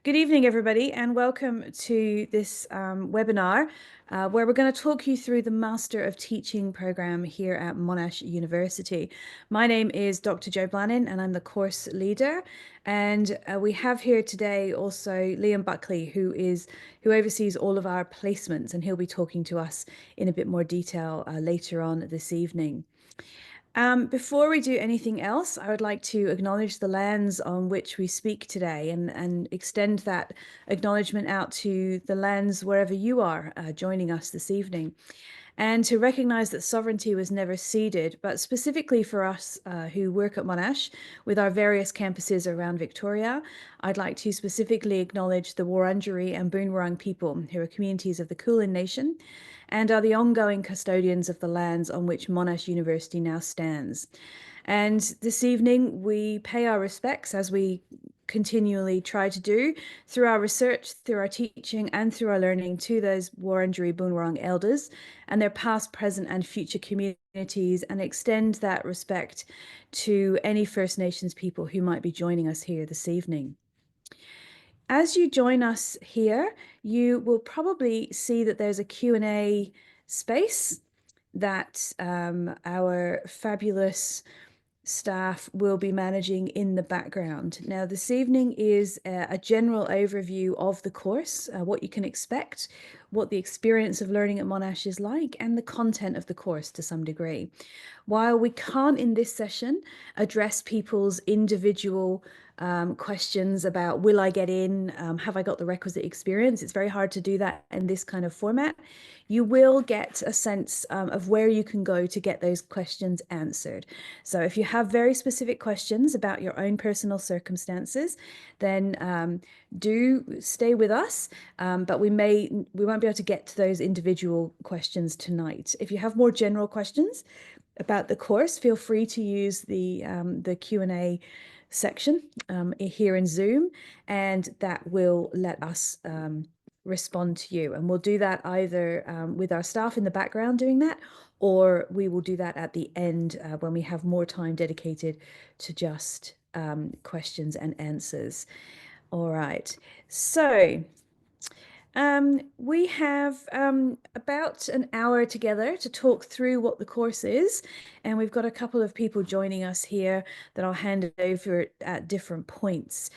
Good evening, everybody, and welcome to this webinar where we're going to talk you through the Master of Teaching program here at Monash University. My name is Dr. Jo Blannon, and I'm the course leader. And we have here today also Liam Buckley, who oversees all of our placements, and he'll be talking to us in a bit more detail later on this evening. Before we do anything else, I would like to acknowledge the lands on which we speak today and extend that acknowledgement out to the lands wherever you are joining us this evening. And to recognize that sovereignty was never ceded, but specifically for us who work at Monash with our various campuses around Victoria, I'd like to specifically acknowledge the Wurundjeri and Boon Wurrung people, who are communities of the Kulin Nation and are the ongoing custodians of the lands on which Monash University now stands. And this evening, we pay our respects, as we continually try to do, through our research, through our teaching, and through our learning, to those Wurundjeri Boon Wurrung elders and their past, present, and future communities, and extend that respect to any First Nations people who might be joining us here this evening. As you join us here, you will probably see that there's a Q&A space that our fabulous staff will be managing in the background. Now, this evening is a general overview of the course, what you can expect, what the experience of learning at Monash is like, and the content of the course to some degree. While we can't in this session address people's individual questions about will I get in, have I got the requisite experience, it's very hard to do that in this kind of format. You will get a sense of where you can go to get those questions answered. So if you have very specific questions about your own personal circumstances, then do stay with us, but we won't be able to get to those individual questions tonight. If you have more general questions about the course, feel free to use the Q&A section here in Zoom, and that will let us respond to you. And we'll do that either with our staff in the background doing that, or we will do that at the end when we have more time dedicated to just questions and answers. All right, so we have about an hour together to talk through what the course is, and we've got a couple of people joining us here that I'll hand it over at different points.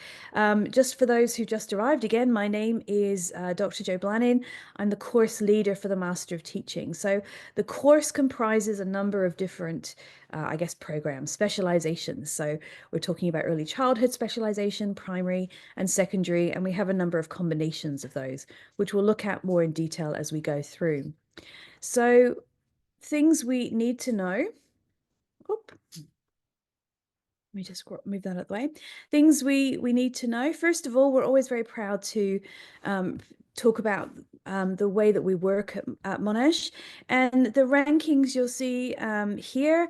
Just for those who just arrived, again, my name is Dr. Jo Blannon. I'm the course leader for the Master of Teaching. So the course comprises a number of different programs, specialisations. So we're talking about early childhood specialisation, primary and secondary, and we have a number of combinations of those, which we'll look at more in detail as we go through. So things we need to know. Let me just move that out of the way. Things we need to know. First of all, we're always very proud to talk about the way that we work at Monash, and the rankings you'll see here.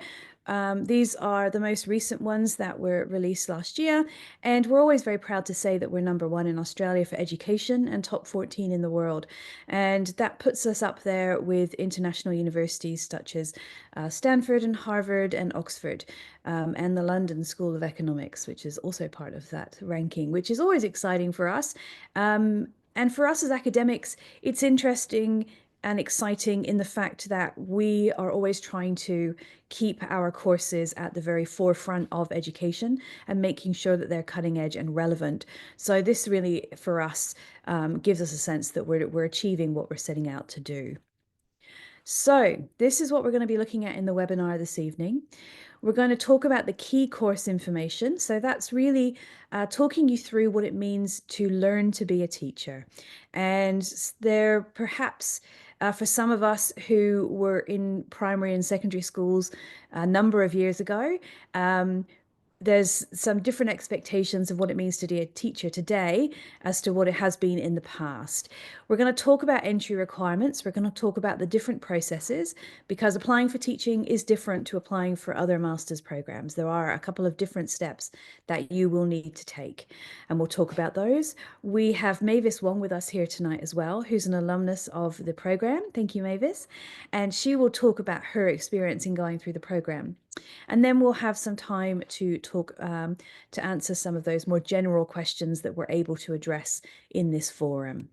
These are the most recent ones that were released last year, and we're always very proud to say that we're #1 in Australia for education and top 14 in the world. And that puts us up there with international universities such as Stanford and Harvard and Oxford, and the London School of Economics, which is also part of that ranking, which is always exciting for us. And for us as academics, it's interesting and exciting in the fact that we are always trying to keep our courses at the very forefront of education and making sure that they're cutting edge and relevant. So this really, for us, gives us a sense that we're achieving what we're setting out to do. So this is what we're going to be looking at in the webinar this evening. We're going to talk about the key course information. So that's really talking you through what it means to learn to be a teacher. And there perhaps for some of us who were in primary and secondary schools a number of years ago, there's some different expectations of what it means to be a teacher today as to what it has been in the past. We're going to talk about entry requirements. We're going to talk about the different processes, because applying for teaching is different to applying for other master's programs. There are a couple of different steps that you will need to take, and we'll talk about those. We have Mavis Wong with us here tonight as well, who's an alumnus of the program. Thank you, Mavis. And she will talk about her experience in going through the program. And then we'll have some time to talk to answer some of those more general questions that we're able to address in this forum.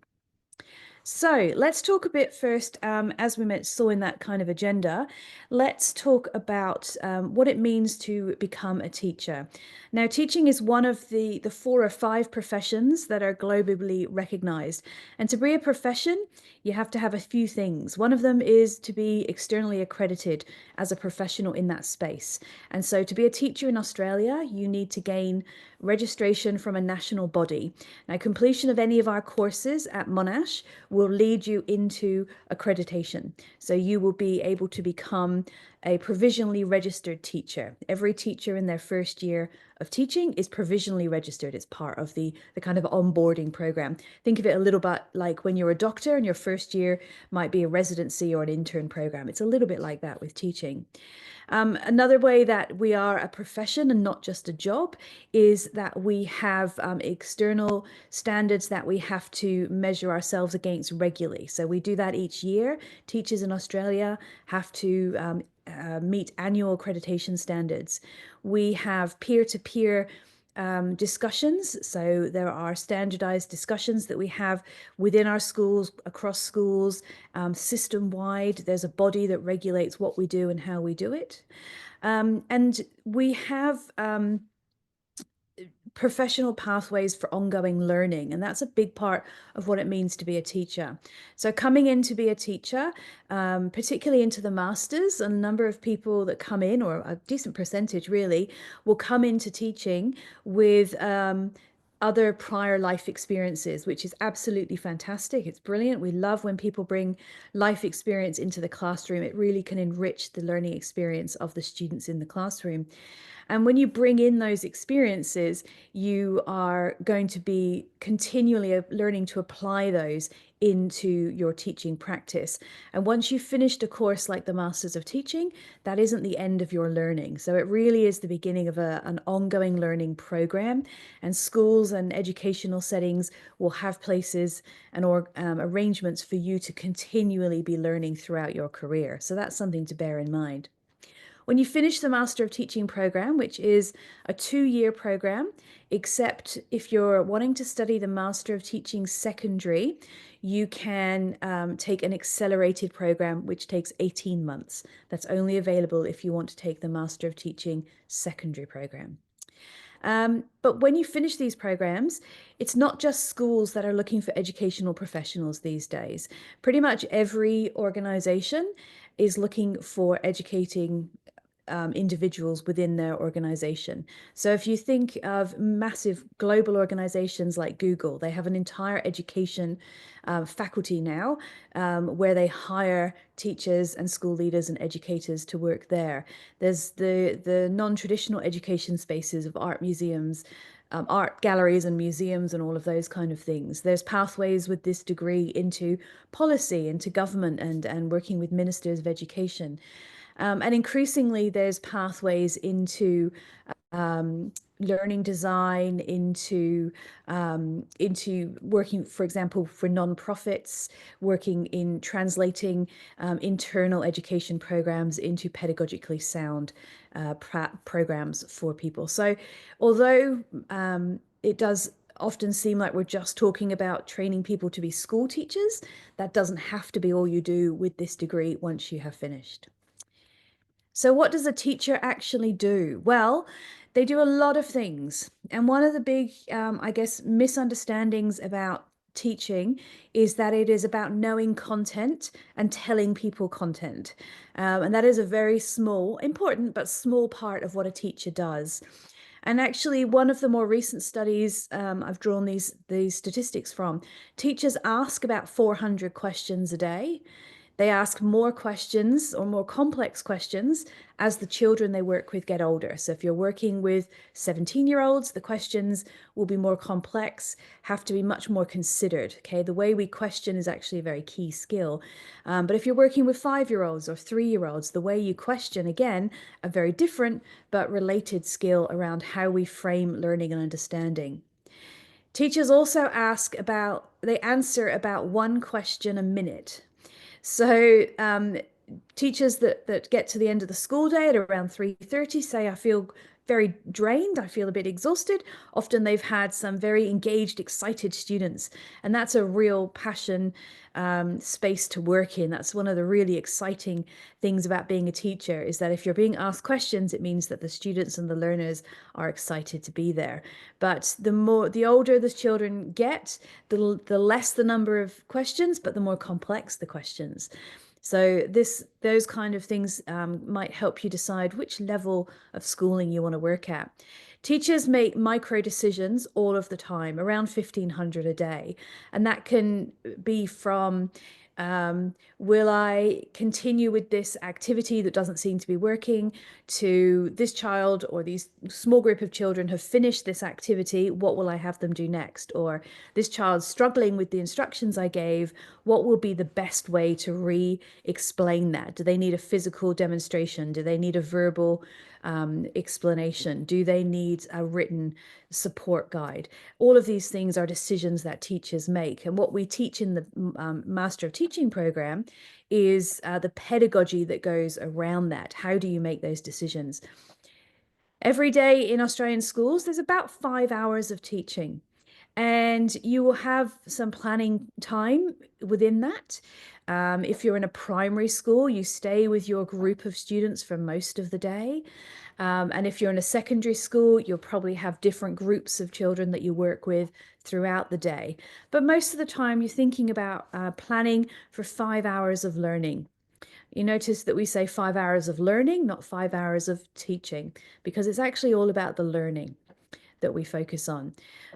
So let's talk a bit first, as we saw in that kind of agenda, let's talk about what it means to become a teacher. Now, teaching is one of the 4 or 5 professions that are globally recognized. And to be a profession, you have to have a few things. One of them is to be externally accredited as a professional in that space. And so to be a teacher in Australia, you need to gain registration from a national body. Now, completion of any of our courses at Monash will lead you into accreditation. So you will be able to become a provisionally registered teacher. Every teacher in their first year of teaching is provisionally registered. It's part of the kind of onboarding program. Think of it a little bit like when you're a doctor and your first year might be a residency or an intern program. It's a little bit like that with teaching. Another way that we are a profession and not just a job is that we have external standards that we have to measure ourselves against regularly. So we do that each year. Teachers in Australia have to meet annual accreditation standards. We have peer-to-peer discussions. So there are standardized discussions that we have within our schools, across schools, system-wide. There's a body that regulates what we do and how we do it. And we have professional pathways for ongoing learning, and that's a big part of what it means to be a teacher. So coming in to be a teacher, particularly into the masters, a number of people that come in, or a decent percentage really, will come into teaching with other prior life experiences, which is absolutely fantastic. It's brilliant. We love when people bring life experience into the classroom. It really can enrich the learning experience of the students in the classroom. And when you bring in those experiences, you are going to be continually learning to apply those into your teaching practice. And once you've finished a course like the Masters of Teaching, that isn't the end of your learning. So it really is the beginning of an ongoing learning program. And schools and educational settings will have places and arrangements for you to continually be learning throughout your career. So that's something to bear in mind. When you finish the Master of Teaching program, which is a 2-year program, except if you're wanting to study the Master of Teaching secondary, you can take an accelerated program, which takes 18 months. That's only available if you want to take the Master of Teaching secondary program. But when you finish these programs, it's not just schools that are looking for educational professionals these days. Pretty much every organization is looking for educating individuals within their organization. So if you think of massive global organizations like Google, they have an entire education faculty now where they hire teachers and school leaders and educators to work there. There's the non-traditional education spaces of art museums, art galleries and museums and all of those kind of things. There's pathways with this degree into policy, into government, and working with ministers of education. And increasingly, there's pathways into learning design, into working, for example, for nonprofits, working in translating internal education programs into pedagogically sound programs for people. So, although it does often seem like we're just talking about training people to be school teachers, that doesn't have to be all you do with this degree once you have finished. So what does a teacher actually do? Well, they do a lot of things. And one of the big, I guess, misunderstandings about teaching is that it is about knowing content and telling people content. And that is a very small, important, but small part of what a teacher does. And actually, one of the more recent studies I've drawn these statistics from, teachers ask about 400 questions a day. They ask more questions or more complex questions as the children they work with get older. So if you're working with 17-year-olds, the questions will be more complex, have to be much more considered. Okay, the way we question is actually a very key skill. But if you're working with 5-year-olds or 3-year-olds, the way you question, again, a very different but related skill around how we frame learning and understanding. Teachers also they answer about 1 question a minute. So teachers that get to the end of the school day at around 3:30 say, I feel very drained, I feel a bit exhausted. Often they've had some very engaged, excited students, and that's a real passion space to work in. That's one of the really exciting things about being a teacher, is that if you're being asked questions, it means that the students and the learners are excited to be there. But the older the children get, the less the number of questions, but the more complex the questions. So those kind of things might help you decide which level of schooling you want to work at. Teachers make micro decisions all of the time, around 1,500 a day. And that can be from, will I continue with this activity that doesn't seem to be working, to this child or these small group of children have finished this activity, what will I have them do next? Or this child's struggling with the instructions I gave, what will be the best way to re-explain that? Do they need a physical demonstration? Do they need a verbal explanation? Do they need a written support guide? All of these things are decisions that teachers make. And what we teach in the Master of Teaching program is the pedagogy that goes around that. How do you make those decisions? Every day in Australian schools, there's about 5 hours of teaching. And you will have some planning time within that. If you're in a primary school, you stay with your group of students for most of the day. And if you're in a secondary school, you'll probably have different groups of children that you work with throughout the day. But most of the time, you're thinking about planning for 5 hours of learning. You notice that we say 5 hours of learning, not 5 hours of teaching, because it's actually all about the learning that we focus on.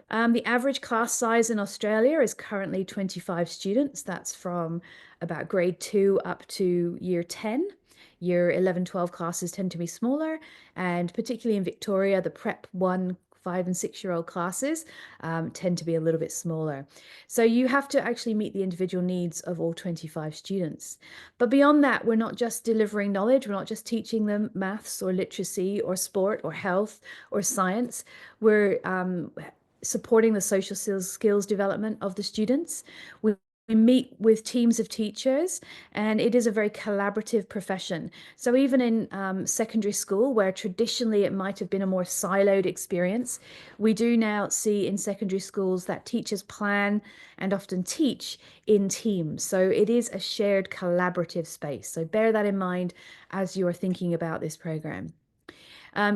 The average class size in Australia is currently 25 students. That's from about grade 2 up to year 10. Year 11, 12 classes tend to be smaller, and particularly in Victoria, the Prep 1, 5 and 6-year-old classes tend to be a little bit smaller. So you have to actually meet the individual needs of all 25 students. But beyond that, we're not just delivering knowledge, we're not just teaching them maths or literacy or sport or health or science. We're supporting the social skills development of the students. We meet with teams of teachers, and it is a very collaborative profession. So even in secondary school, where traditionally it might have been a more siloed experience, we do now see in secondary schools that teachers plan and often teach in teams. So it is a shared collaborative space. So bear that in mind as you are thinking about this program.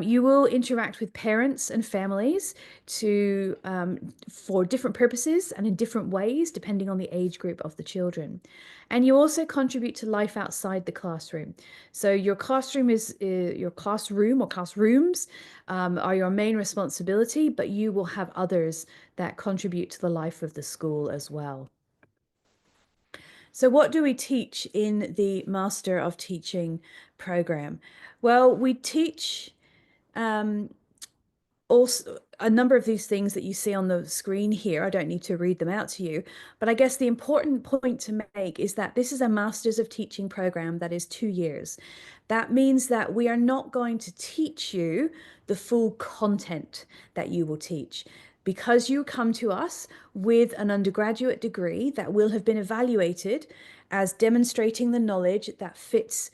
You will interact with parents and families for different purposes and in different ways, depending on the age group of the children. And you also contribute to life outside the classroom. So your classroom is your classroom or classrooms are your main responsibility, but you will have others that contribute to the life of the school as well. So what do we teach in the Master of Teaching program? Well, we teach also a number of these things that you see on the screen here. I don't need to read them out to you, but I guess the important point to make is that this is a Masters of Teaching program that is 2 years. That means that we are not going to teach you the full content that you will teach, because you come to us with an undergraduate degree that will have been evaluated as demonstrating the knowledge that fits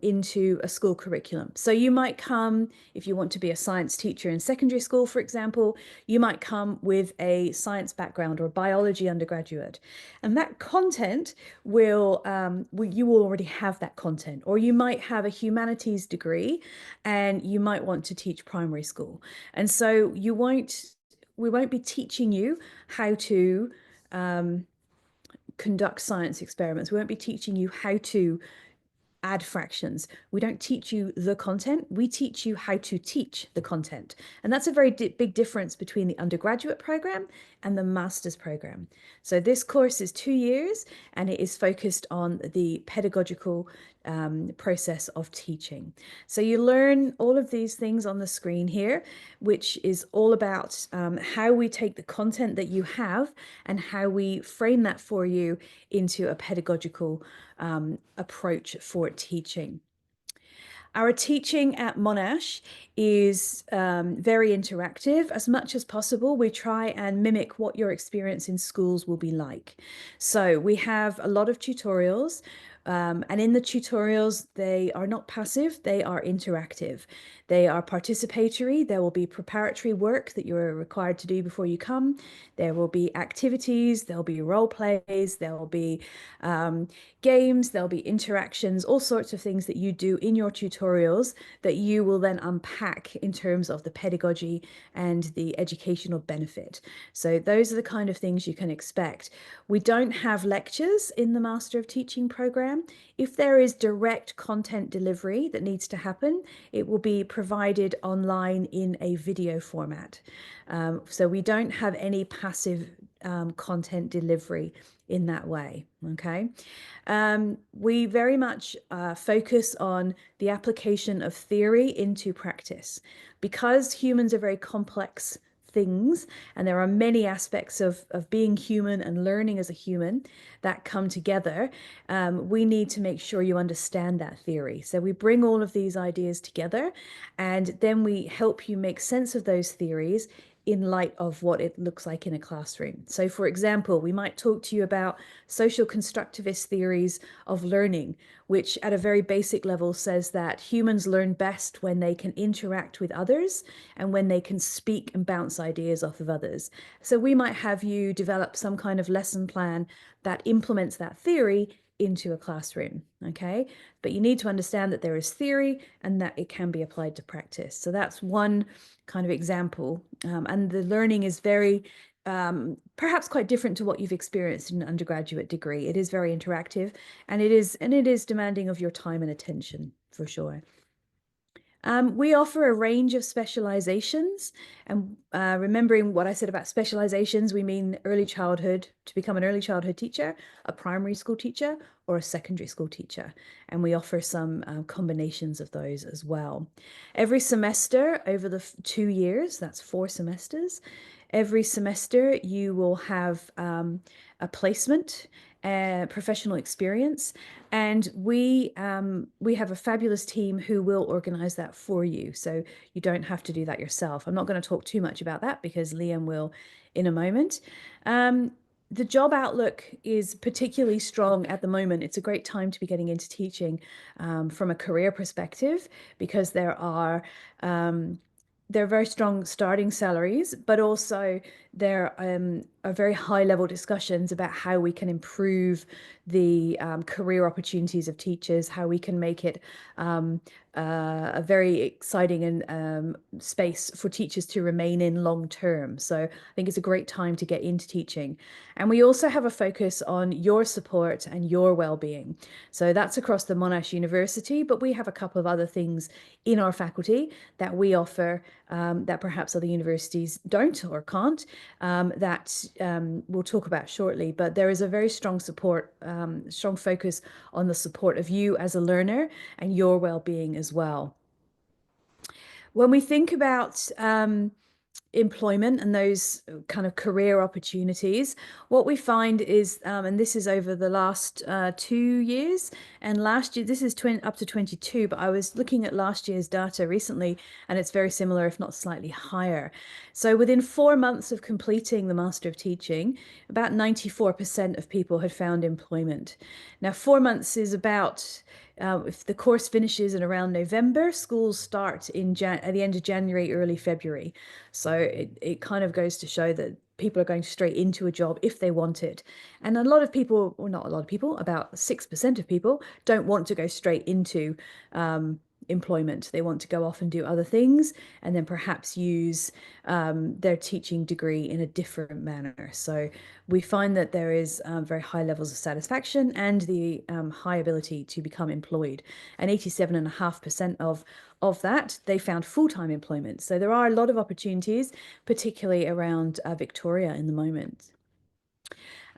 into a school curriculum. So you might come, if you want to be a science teacher in secondary school, for example, you might come with a science background or a biology undergraduate. And that content will, you will already have that content. Or you might have a humanities degree and you might want to teach primary school. And so we won't be teaching you how to conduct science experiments. We won't be teaching you how to add fractions. We don't teach you the content, we teach you how to teach the content. And that's a very big difference between the undergraduate program and the master's program. So this course is 2 years and it is focused on the pedagogical process of teaching. So you learn all of these things on the screen here, which is all about how we take the content that you have and how we frame that for you into a pedagogical approach for teaching. Our teaching at Monash is very interactive. As much as possible, we try and mimic what your experience in schools will be like. So we have a lot of tutorials. And in the tutorials, they are not passive, they are interactive. They are participatory. There will be preparatory work that you're required to do before you come. There will be activities, there'll be role plays, there will be games, there'll be interactions, all sorts of things that you do in your tutorials that you will then unpack in terms of the pedagogy and the educational benefit. So those are the kind of things you can expect. We don't have lectures in the Master of Teaching program. If there is direct content delivery that needs to happen, it will be provided online in a video format. So we don't have any passive content delivery in that way, okay? We very much focus on the application of theory into practice. Because humans are very complex things, and there are many aspects of being human and learning as a human that come together, we need to make sure you understand that theory. So we bring all of these ideas together, and then we help you make sense of those theories in light of what it looks like in a classroom. So for example, we might talk to you about social constructivist theories of learning, which at a very basic level says that humans learn best when they can interact with others and when they can speak and bounce ideas off of others. So we might have you develop some kind of lesson plan that implements that theory into a classroom, okay? But you need to understand that there is theory and that it can be applied to practice. So that's one kind of example. And the learning is very, perhaps quite different to what you've experienced in an undergraduate degree. It is very interactive, and it is demanding of your time and attention, for sure. We offer a range of specializations, and remembering what I said about specializations, we mean early childhood, to become an early childhood teacher, a primary school teacher, or a secondary school teacher. And we offer some combinations of those as well. Every semester over the 2 years, that's 4 semesters, every semester you will have a placement, professional experience, and we have a fabulous team who will organize that for you, so you don't have to do that yourself. I'm not going to talk too much about that because Liam will in a moment. The job outlook is particularly strong at the moment. It's a great time to be getting into teaching from a career perspective, because there are very strong starting salaries, but also there are very high level discussions about how we can improve the career opportunities of teachers, how we can make it a very exciting and space for teachers to remain in long term. So I think it's a great time to get into teaching. And we also have a focus on your support and your well-being. So that's across the Monash University, but we have a couple of other things in our faculty that we offer that perhaps other universities don't or can't, that we'll talk about shortly. But there is a very strong support, strong focus on the support of you as a learner and your well-being as well. When we think about employment and those kind of career opportunities, what we find is, and this is over the last 2 years, and last year, this is up to 22, but I was looking at last year's data recently, and it's very similar, if not slightly higher. So within 4 months of completing the Master of Teaching, about 94% of people had found employment. Now, 4 months is about, if the course finishes in around November, schools start at the end of January, early February. So it kind of goes to show that people are going straight into a job if they want it. And a lot of people, or not a lot of people, about 6% of people don't want to go straight into employment. They want to go off and do other things, and then perhaps use their teaching degree in a different manner. So we find that there is very high levels of satisfaction and the high ability to become employed. And 87.5% of that, they found full-time employment. So there are a lot of opportunities, particularly around Victoria in the moment.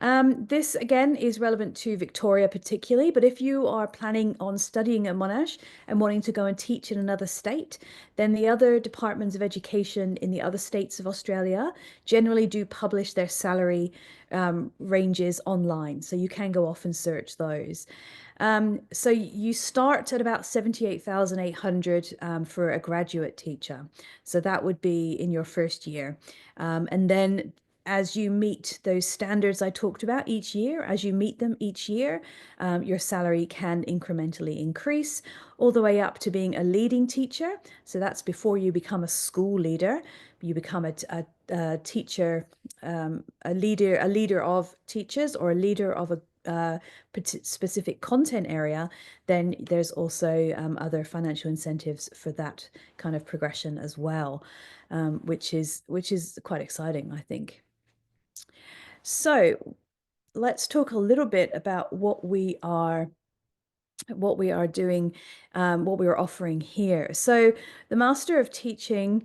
This again is relevant to Victoria particularly, but if you are planning on studying at Monash and wanting to go and teach in another state, then the other departments of education in the other states of Australia generally do publish their salary ranges online, so you can go off and search those. So you start at about 78,800 for a graduate teacher. So that would be in your first year. And then as you meet those standards I talked about each year, as you meet them each year, your salary can incrementally increase all the way up to being a leading teacher. So that's before you become a school leader. You become a teacher, a leader of teachers, or a leader of a specific content area. Then there's also other financial incentives for that kind of progression as well, which is quite exciting, I think. So let's talk a little bit about what we are doing, what we are offering here. So the Master of Teaching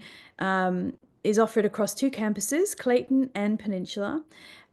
is offered across 2 campuses, Clayton and Peninsula,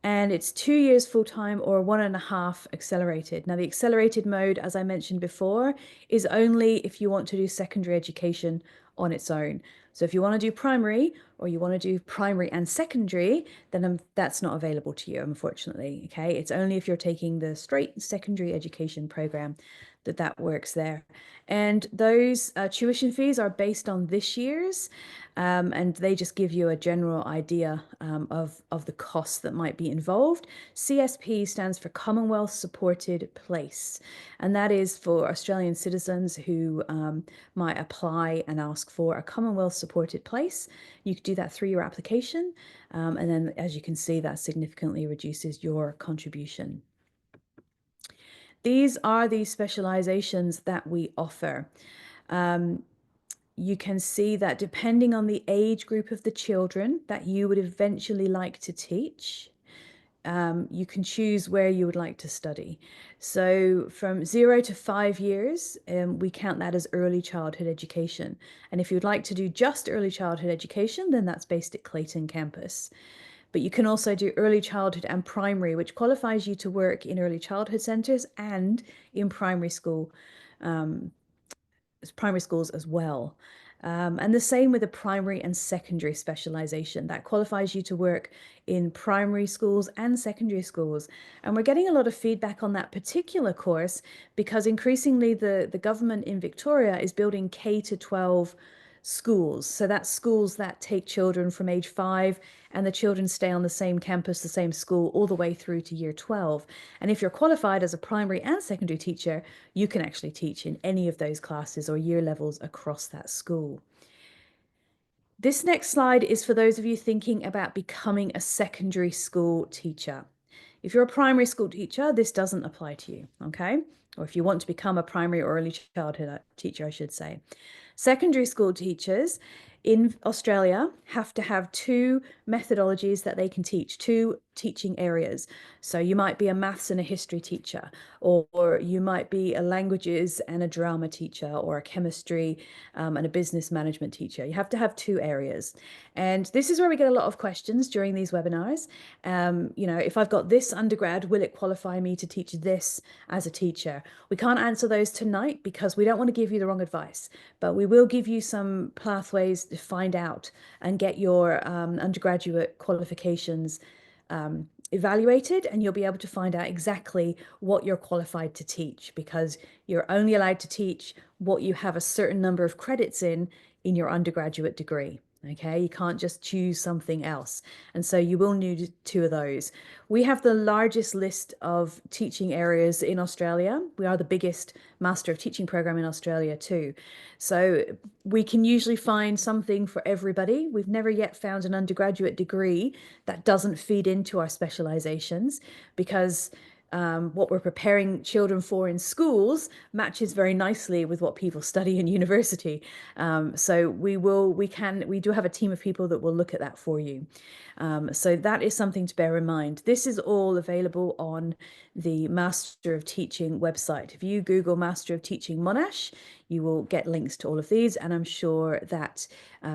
and it's 2 years full-time or 1.5 accelerated. Now, the accelerated mode, as I mentioned before, is only if you want to do secondary education on its own. So if you want to do primary, or you want to do primary and secondary, then that's not available to you, unfortunately. Okay, it's only if you're taking the straight secondary education program that works there. And those tuition fees are based on this year's, and they just give you a general idea of the costs that might be involved. CSP stands for Commonwealth Supported Place, and that is for Australian citizens who might apply and ask for a Commonwealth Supported Place. You could do that through your application, and then, as you can see, that significantly reduces your contribution. These are the specializations that we offer. You can see that depending on the age group of the children that you would eventually like to teach, you can choose where you would like to study. So from 0 to 5 years, we count that as early childhood education. And if you'd like to do just early childhood education, then that's based at Clayton campus. But you can also do early childhood and primary, which qualifies you to work in early childhood centres and in primary schools as well. And the same with a primary and secondary specialisation. That qualifies you to work in primary schools and secondary schools. And we're getting a lot of feedback on that particular course because increasingly the government in Victoria is building K to 12 schools. So that's schools that take children from age 5, and the children stay on the same campus, the same school, all the way through to year 12. And if you're qualified as a primary and secondary teacher, you can actually teach in any of those classes or year levels across that school. This next slide is for those of you thinking about becoming a secondary school teacher. If you're a primary school teacher, this doesn't apply to you, okay? Or if you want to become a primary or early childhood teacher, I should say. Secondary school teachers in Australia have to have 2 methodologies that they can teach, 2 teaching areas. So you might be a maths and a history teacher, or you might be a languages and a drama teacher, or a chemistry and a business management teacher. You have to have 2 areas. And this is where we get a lot of questions during these webinars. You know, if I've got this undergrad, will it qualify me to teach this as a teacher? We can't answer those tonight because we don't want to give you the wrong advice, but we will give you some pathways to find out and get your undergraduate qualifications evaluated, and you'll be able to find out exactly what you're qualified to teach, because you're only allowed to teach what you have a certain number of credits in your undergraduate degree. Okay, you can't just choose something else. And so you will need 2 of those. We have the largest list of teaching areas in Australia. We are the biggest Master of Teaching program in Australia too. So we can usually find something for everybody. We've never yet found an undergraduate degree that doesn't feed into our specializations, because what we're preparing children for in schools matches very nicely with what people study in university. So we do have a team of people that will look at that for you. So that is something to bear in mind. This is all available on the Master of Teaching website. If you Google Master of Teaching Monash, you will get links to all of these, and I'm sure that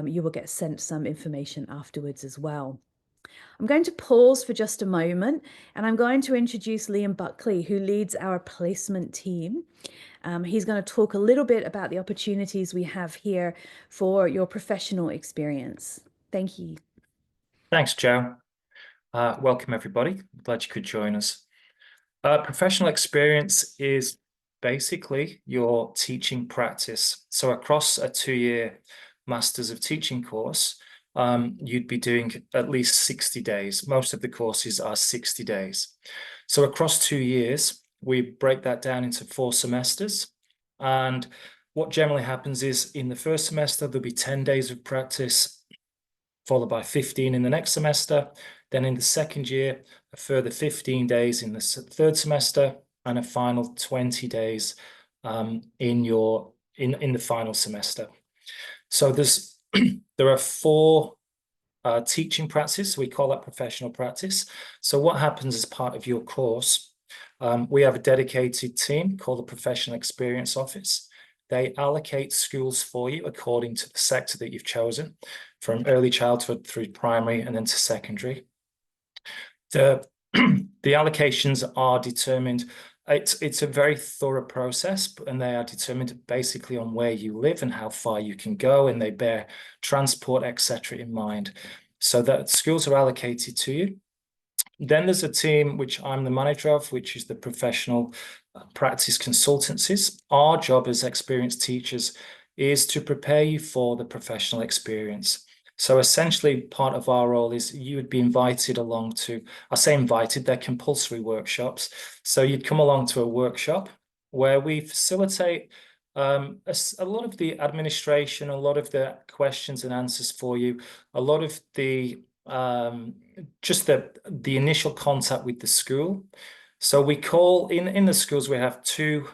you will get sent some information afterwards as well. I'm going to pause for just a moment, and I'm going to introduce Liam Buckley, who leads our placement team. He's going to talk a little bit about the opportunities we have here for your professional experience. Thank you. Thanks, Jo. Welcome, everybody. Glad you could join us. Professional experience is basically your teaching practice. So across a 2-year Masters of Teaching course, you'd be doing at least 60 days. Most of the courses are 60 days. So across 2 years, we break that down into 4 semesters. And what generally happens is in the first semester, there'll be 10 days of practice, followed by 15 in the next semester. Then in the second year, a further 15 days in the third semester, and a final 20 days in the final semester. So there are 4 teaching practice. We call that professional practice. So what happens as part of your course, we have a dedicated team called the Professional Experience Office. They allocate schools for you according to the sector that you've chosen, from early childhood through primary and then to secondary. The allocations are determined. It's a very thorough process, and they are determined basically on where you live and how far you can go, and they bear transport, etc. in mind. So that schools are allocated to you. Then there's a team which I'm the manager of, which is the professional practice consultancies. Our job as experienced teachers is to prepare you for the professional experience. So essentially, part of our role is you would be invited along to, I say invited, they're compulsory workshops. So you'd come along to a workshop where we facilitate a lot of the administration, a lot of the questions and answers for you, a lot of the just the initial contact with the school. So we call in the schools, we have 2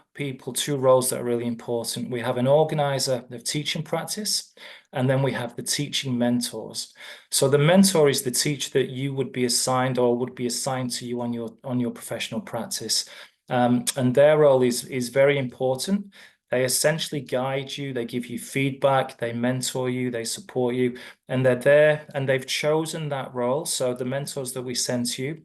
roles that are really important. We have an organizer of teaching practice, and then we have the teaching mentors. So the mentor is the teacher that you would be assigned or would be assigned to you on your professional practice. And their role is very important. They essentially guide you, they give you feedback, they mentor you, they support you, and they're there and they've chosen that role. So the mentors that we send to you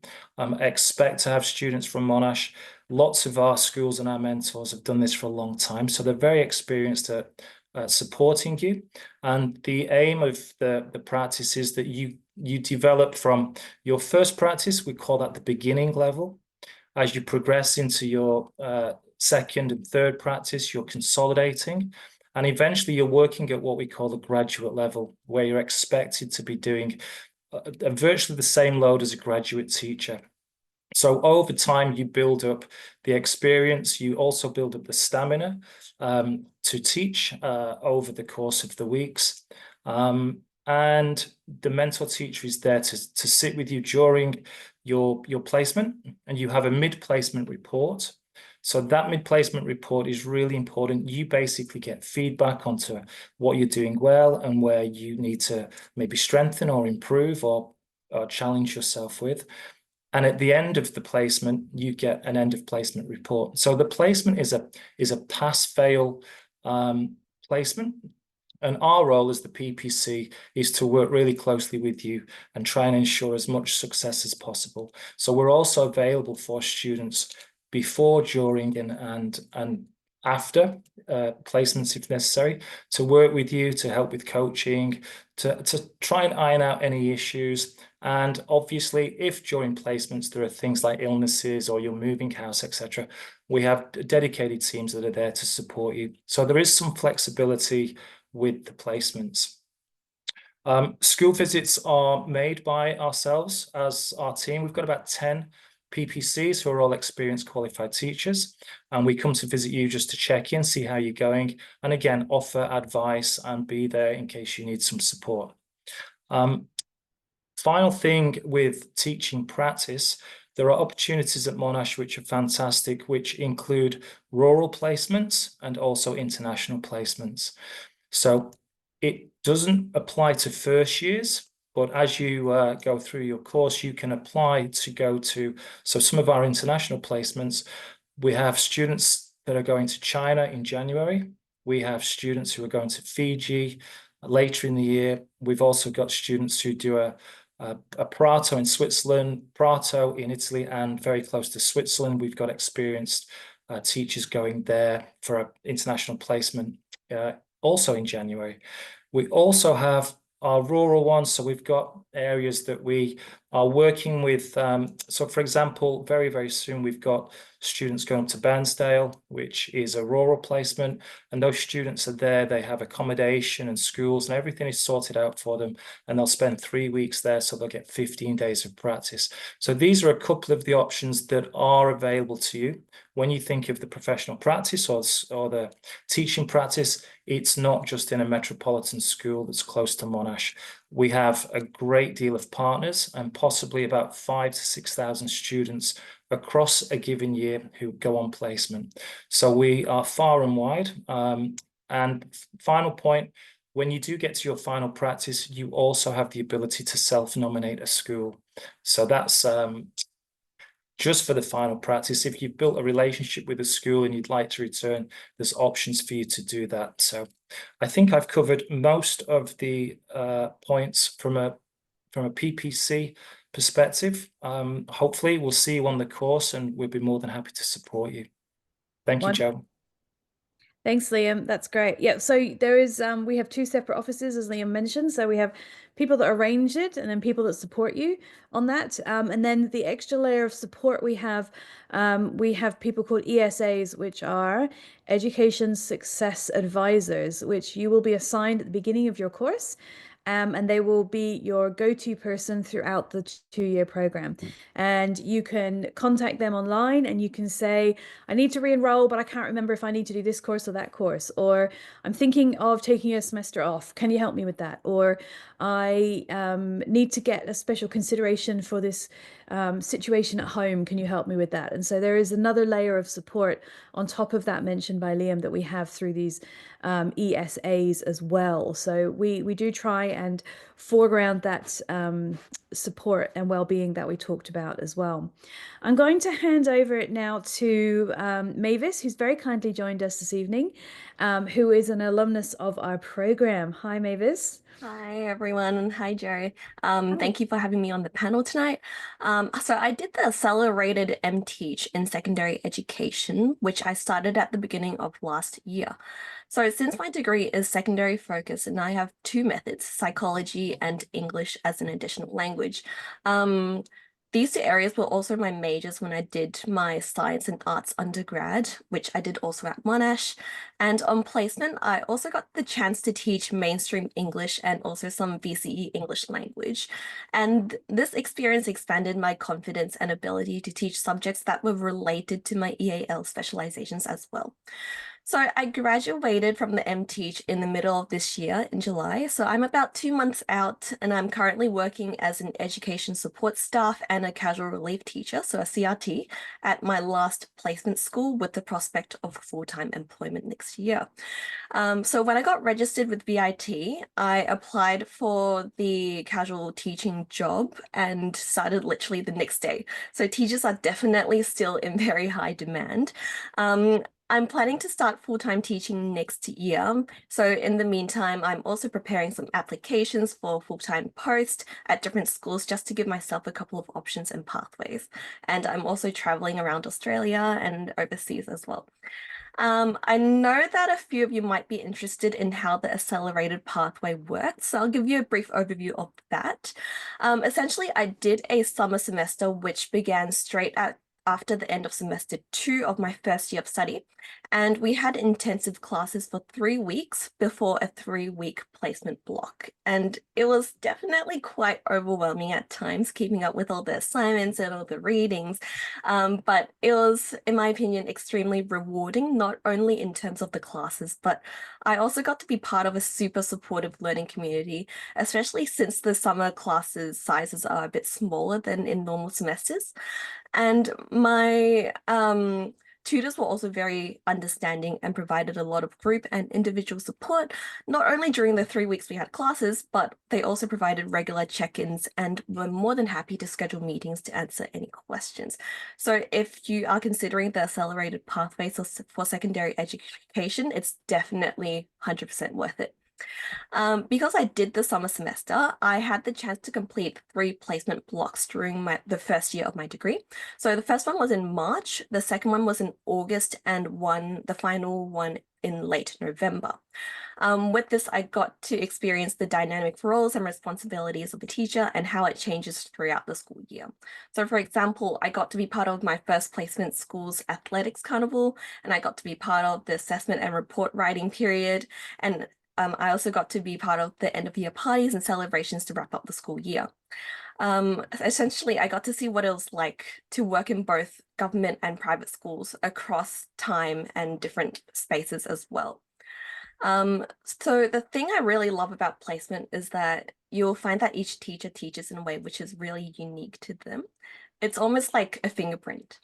expect to have students from Monash. Lots of our schools and our mentors have done this for a long time, so they're very experienced at supporting you. And the aim of the practice is that you develop from your first practice, we call that the beginning level. As you progress into your second and third practice, you're consolidating, and eventually you're working at what we call the graduate level, where you're expected to be doing virtually the same load as a graduate teacher. So over time, you build up the experience, you also build up the stamina to teach over the course of the weeks. And the mentor teacher is there to sit with you during your placement, and you have a mid-placement report. So that mid-placement report is really important. You basically get feedback onto what you're doing well and where you need to maybe strengthen or improve or challenge yourself with. And at the end of the placement, you get an end of placement report. So the placement is a pass-fail placement. And our role as the PPC is to work really closely with you and try and ensure as much success as possible. So we're also available for students before, during, and after placements if necessary, to work with you, to help with coaching, to try and iron out any issues. And obviously, if during placements there are things like illnesses or you're moving house, etc., we have dedicated teams that are there to support you. So there is some flexibility with the placements. School visits are made by ourselves as our team. We've got about 10 PPCs who are all experienced qualified teachers, and we come to visit you just to check in, see how you're going, and again, offer advice and be there in case you need some support. Final thing with teaching practice, there are opportunities at Monash which are fantastic, which include rural placements and also international placements. So it doesn't apply to first years, but as you go through your course, you can apply to go to, so some of our international placements, we have students that are going to China in January. We have students who are going to Fiji later in the year. We've also got students who do a Prato in Switzerland, Prato in Italy, and very close to Switzerland, we've got experienced teachers going there for an international placement also in January. We also have our rural ones. So we've got areas that we are working with. So for example, very, very soon we've got students going to Bairnsdale, which is a rural placement. And those students are there, they have accommodation and schools and everything is sorted out for them. And they'll spend 3 weeks there, so they'll get 15 days of practice. So these are a couple of the options that are available to you. When you think of the professional practice or the teaching practice, it's not just in a metropolitan school that's close to Monash. We have a great deal of partners and possibly about 5,000 to 6,000 students across a given year who go on placement. So we are far and wide. And final point, when you do get to your final practice, you also have the ability to self-nominate a school. So that's just for the final practice. If you've built a relationship with a school and you'd like to return, there's options for you to do that. So I think I've covered most of the points from a PPC perspective. Hopefully we'll see you on the course and we'll be more than happy to support you. Thank you, Wonderful. Joe. Thanks, Liam. That's great. Yeah, so there is we have two separate offices, as Liam mentioned. So we have people that arrange it and then people that support you on that. And then the extra layer of support we have people called ESAs, which are Education Success Advisors, which you will be assigned at the beginning of your course. And they will be your go-to person throughout the 2-year program. And you can contact them online and you can say, I need to re-enroll, but I can't remember if I need to do this course or that course. Or I'm thinking of taking a semester off. Can you help me with that? Or I need to get a special consideration for this situation at home. Can you help me with that? And so there is another layer of support on top of that mentioned by Liam that we have through these ESAs as well. So we do try and foreground that support and well-being that we talked about as well. I'm going to hand over it now to Mavis, who's very kindly joined us this evening, who is an alumnus of our program. Hi, Mavis. Hi everyone, and hi Joe. Thank you for having me on the panel tonight. So I did the accelerated MTeach in secondary education, which I started at the beginning of last year. So since my degree is secondary focused and I have two methods, psychology and English as an additional language, these two areas were also my majors when I did my science and arts undergrad, which I did also at Monash. And on placement, I also got the chance to teach mainstream English and also some VCE English language. And this experience expanded my confidence and ability to teach subjects that were related to my EAL specializations as well. So I graduated from the MTeach in the middle of this year in July. So I'm about 2 months out and I'm currently working as an education support staff and a casual relief teacher, so a CRT, at my last placement school with the prospect of full-time employment next year. So when I got registered with VIT, I applied for the casual teaching job and started literally the next day. So teachers are definitely still in very high demand. I'm planning to start full-time teaching next year. So in the meantime, I'm also preparing some applications for full-time post at different schools just to give myself a couple of options and pathways. And I'm also traveling around Australia and overseas as well. I know that a few of you might be interested in how the accelerated pathway works, so I'll give you a brief overview of that. Essentially, I did a summer semester which began straight after the end of semester 2 of my first year of study, and we had intensive classes for 3 weeks before a 3-week placement block. And it was definitely quite overwhelming at times, keeping up with all the assignments and all the readings. But it was, in my opinion, extremely rewarding, not only in terms of the classes, but I also got to be part of a super supportive learning community, especially since the summer classes sizes are a bit smaller than in normal semesters. And my tutors were also very understanding and provided a lot of group and individual support, not only during the 3 weeks we had classes, but they also provided regular check-ins and were more than happy to schedule meetings to answer any questions. So if you are considering the accelerated pathways for secondary education, it's definitely 100% worth it. Because I did the summer semester, I had the chance to complete 3 placement blocks during the first year of my degree. So the first one was in March, the second one was in August, and the final one in late November. With this, I got to experience the dynamic roles and responsibilities of a teacher and how it changes throughout the school year. So for example, I got to be part of my first placement school's athletics carnival, and I got to be part of the assessment and report writing period. And I also got to be part of the end of year parties and celebrations to wrap up the school year. Essentially, I got to see what it was like to work in both government and private schools across time and different spaces as well. So the thing I really love about placement is that you'll find that each teacher teaches in a way which is really unique to them. It's almost like a fingerprint.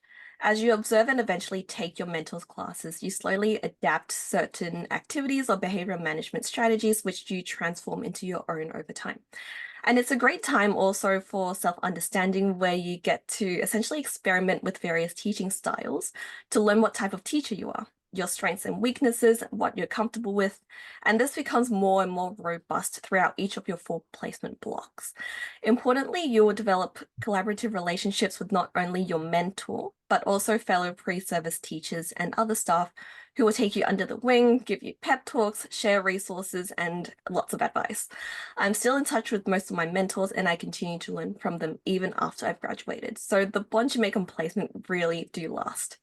As you observe and eventually take your mentors classes, you slowly adapt certain activities or behavioral management strategies which you transform into your own over time. And it's a great time also for self-understanding, where you get to essentially experiment with various teaching styles to learn what type of teacher you are, your strengths and weaknesses, what you're comfortable with. And this becomes more and more robust throughout each of your 4 placement blocks. Importantly, you will develop collaborative relationships with not only your mentor, but also fellow pre-service teachers and other staff who will take you under the wing, give you pep talks, share resources, and lots of advice. I'm still in touch with most of my mentors, and I continue to learn from them even after I've graduated. So the bonds you make on placement really do last.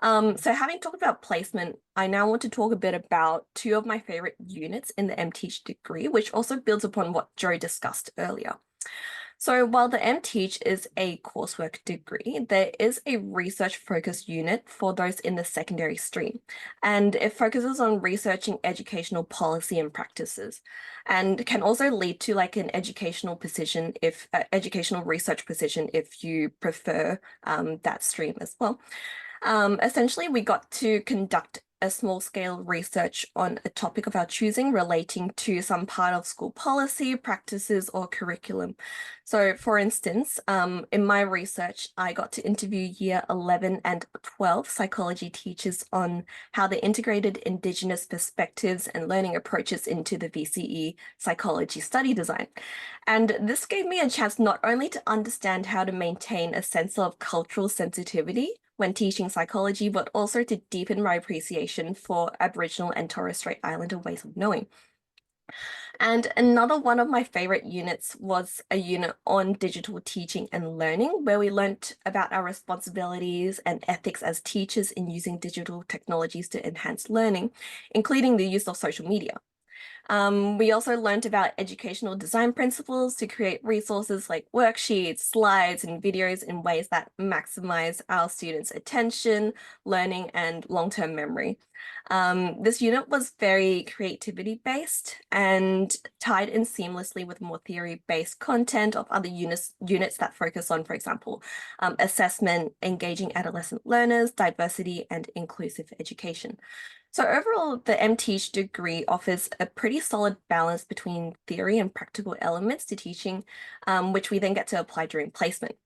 So having talked about placement, I now want to talk a bit about 2 of my favorite units in the MTeach degree, which also builds upon what Joe discussed earlier. So while the MTeach is a coursework degree, there is a research-focused unit for those in the secondary stream, and it focuses on researching educational policy and practices, and can also lead to like an educational position if educational research position if you prefer that stream as well. Essentially, we got to conduct a small-scale research on a topic of our choosing relating to some part of school policy, practices, or curriculum. So for instance, in my research, I got to interview year 11 and 12 psychology teachers on how they integrated Indigenous perspectives and learning approaches into the VCE psychology study design. And this gave me a chance not only to understand how to maintain a sense of cultural sensitivity when teaching psychology, but also to deepen my appreciation for Aboriginal and Torres Strait Islander ways of knowing. And another one of my favorite units was a unit on digital teaching and learning, where we learnt about our responsibilities and ethics as teachers in using digital technologies to enhance learning, including the use of social media. We also learned about educational design principles to create resources like worksheets, slides, and videos in ways that maximize our students' attention, learning, and long-term memory. This unit was very creativity-based and tied in seamlessly with more theory-based content of other units that focus on, for example, assessment, engaging adolescent learners, diversity, and inclusive education. So overall, the MTeach degree offers a pretty solid balance between theory and practical elements to teaching, which we then get to apply during placement.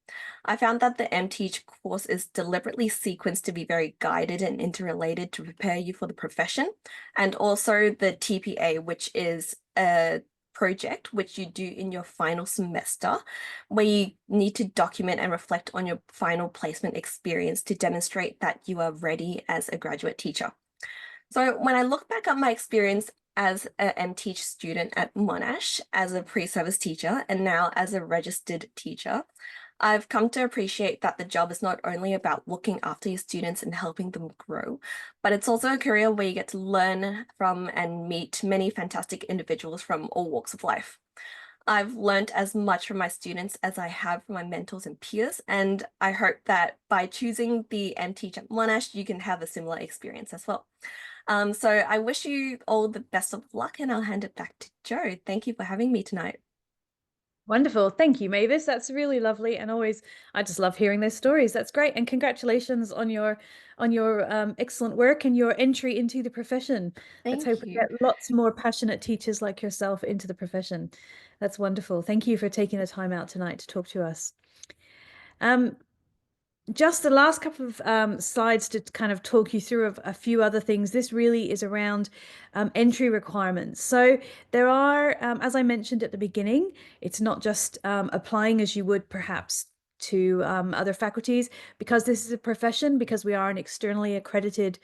I found that the MTeach course is deliberately sequenced to be very guided and interrelated to prepare you for the profession, and also the TPA, which is a project which you do in your final semester, where you need to document and reflect on your final placement experience to demonstrate that you are ready as a graduate teacher. So when I look back at my experience as a MTeach student at Monash, as a pre-service teacher, and now as a registered teacher, I've come to appreciate that the job is not only about looking after your students and helping them grow, but it's also a career where you get to learn from and meet many fantastic individuals from all walks of life. I've learned as much from my students as I have from my mentors and peers, and I hope that by choosing the MTeach at Monash, you can have a similar experience as well. So I wish you all the best of luck, and I'll hand it back to Joe. Thank you for having me tonight. Wonderful. Thank you, Mavis. That's really lovely. And always, I just love hearing those stories. That's great. And congratulations on your excellent work and your entry into the profession. Let's hope Thank we you. get lots more passionate teachers like yourself into the profession. That's wonderful. Thank you for taking the time out tonight to talk to us. Just the last couple of slides to kind of talk you through a few other things. This really is around entry requirements. So there are, as I mentioned at the beginning, it's not just applying as you would perhaps to other faculties. Because this is a profession, because we are an externally accredited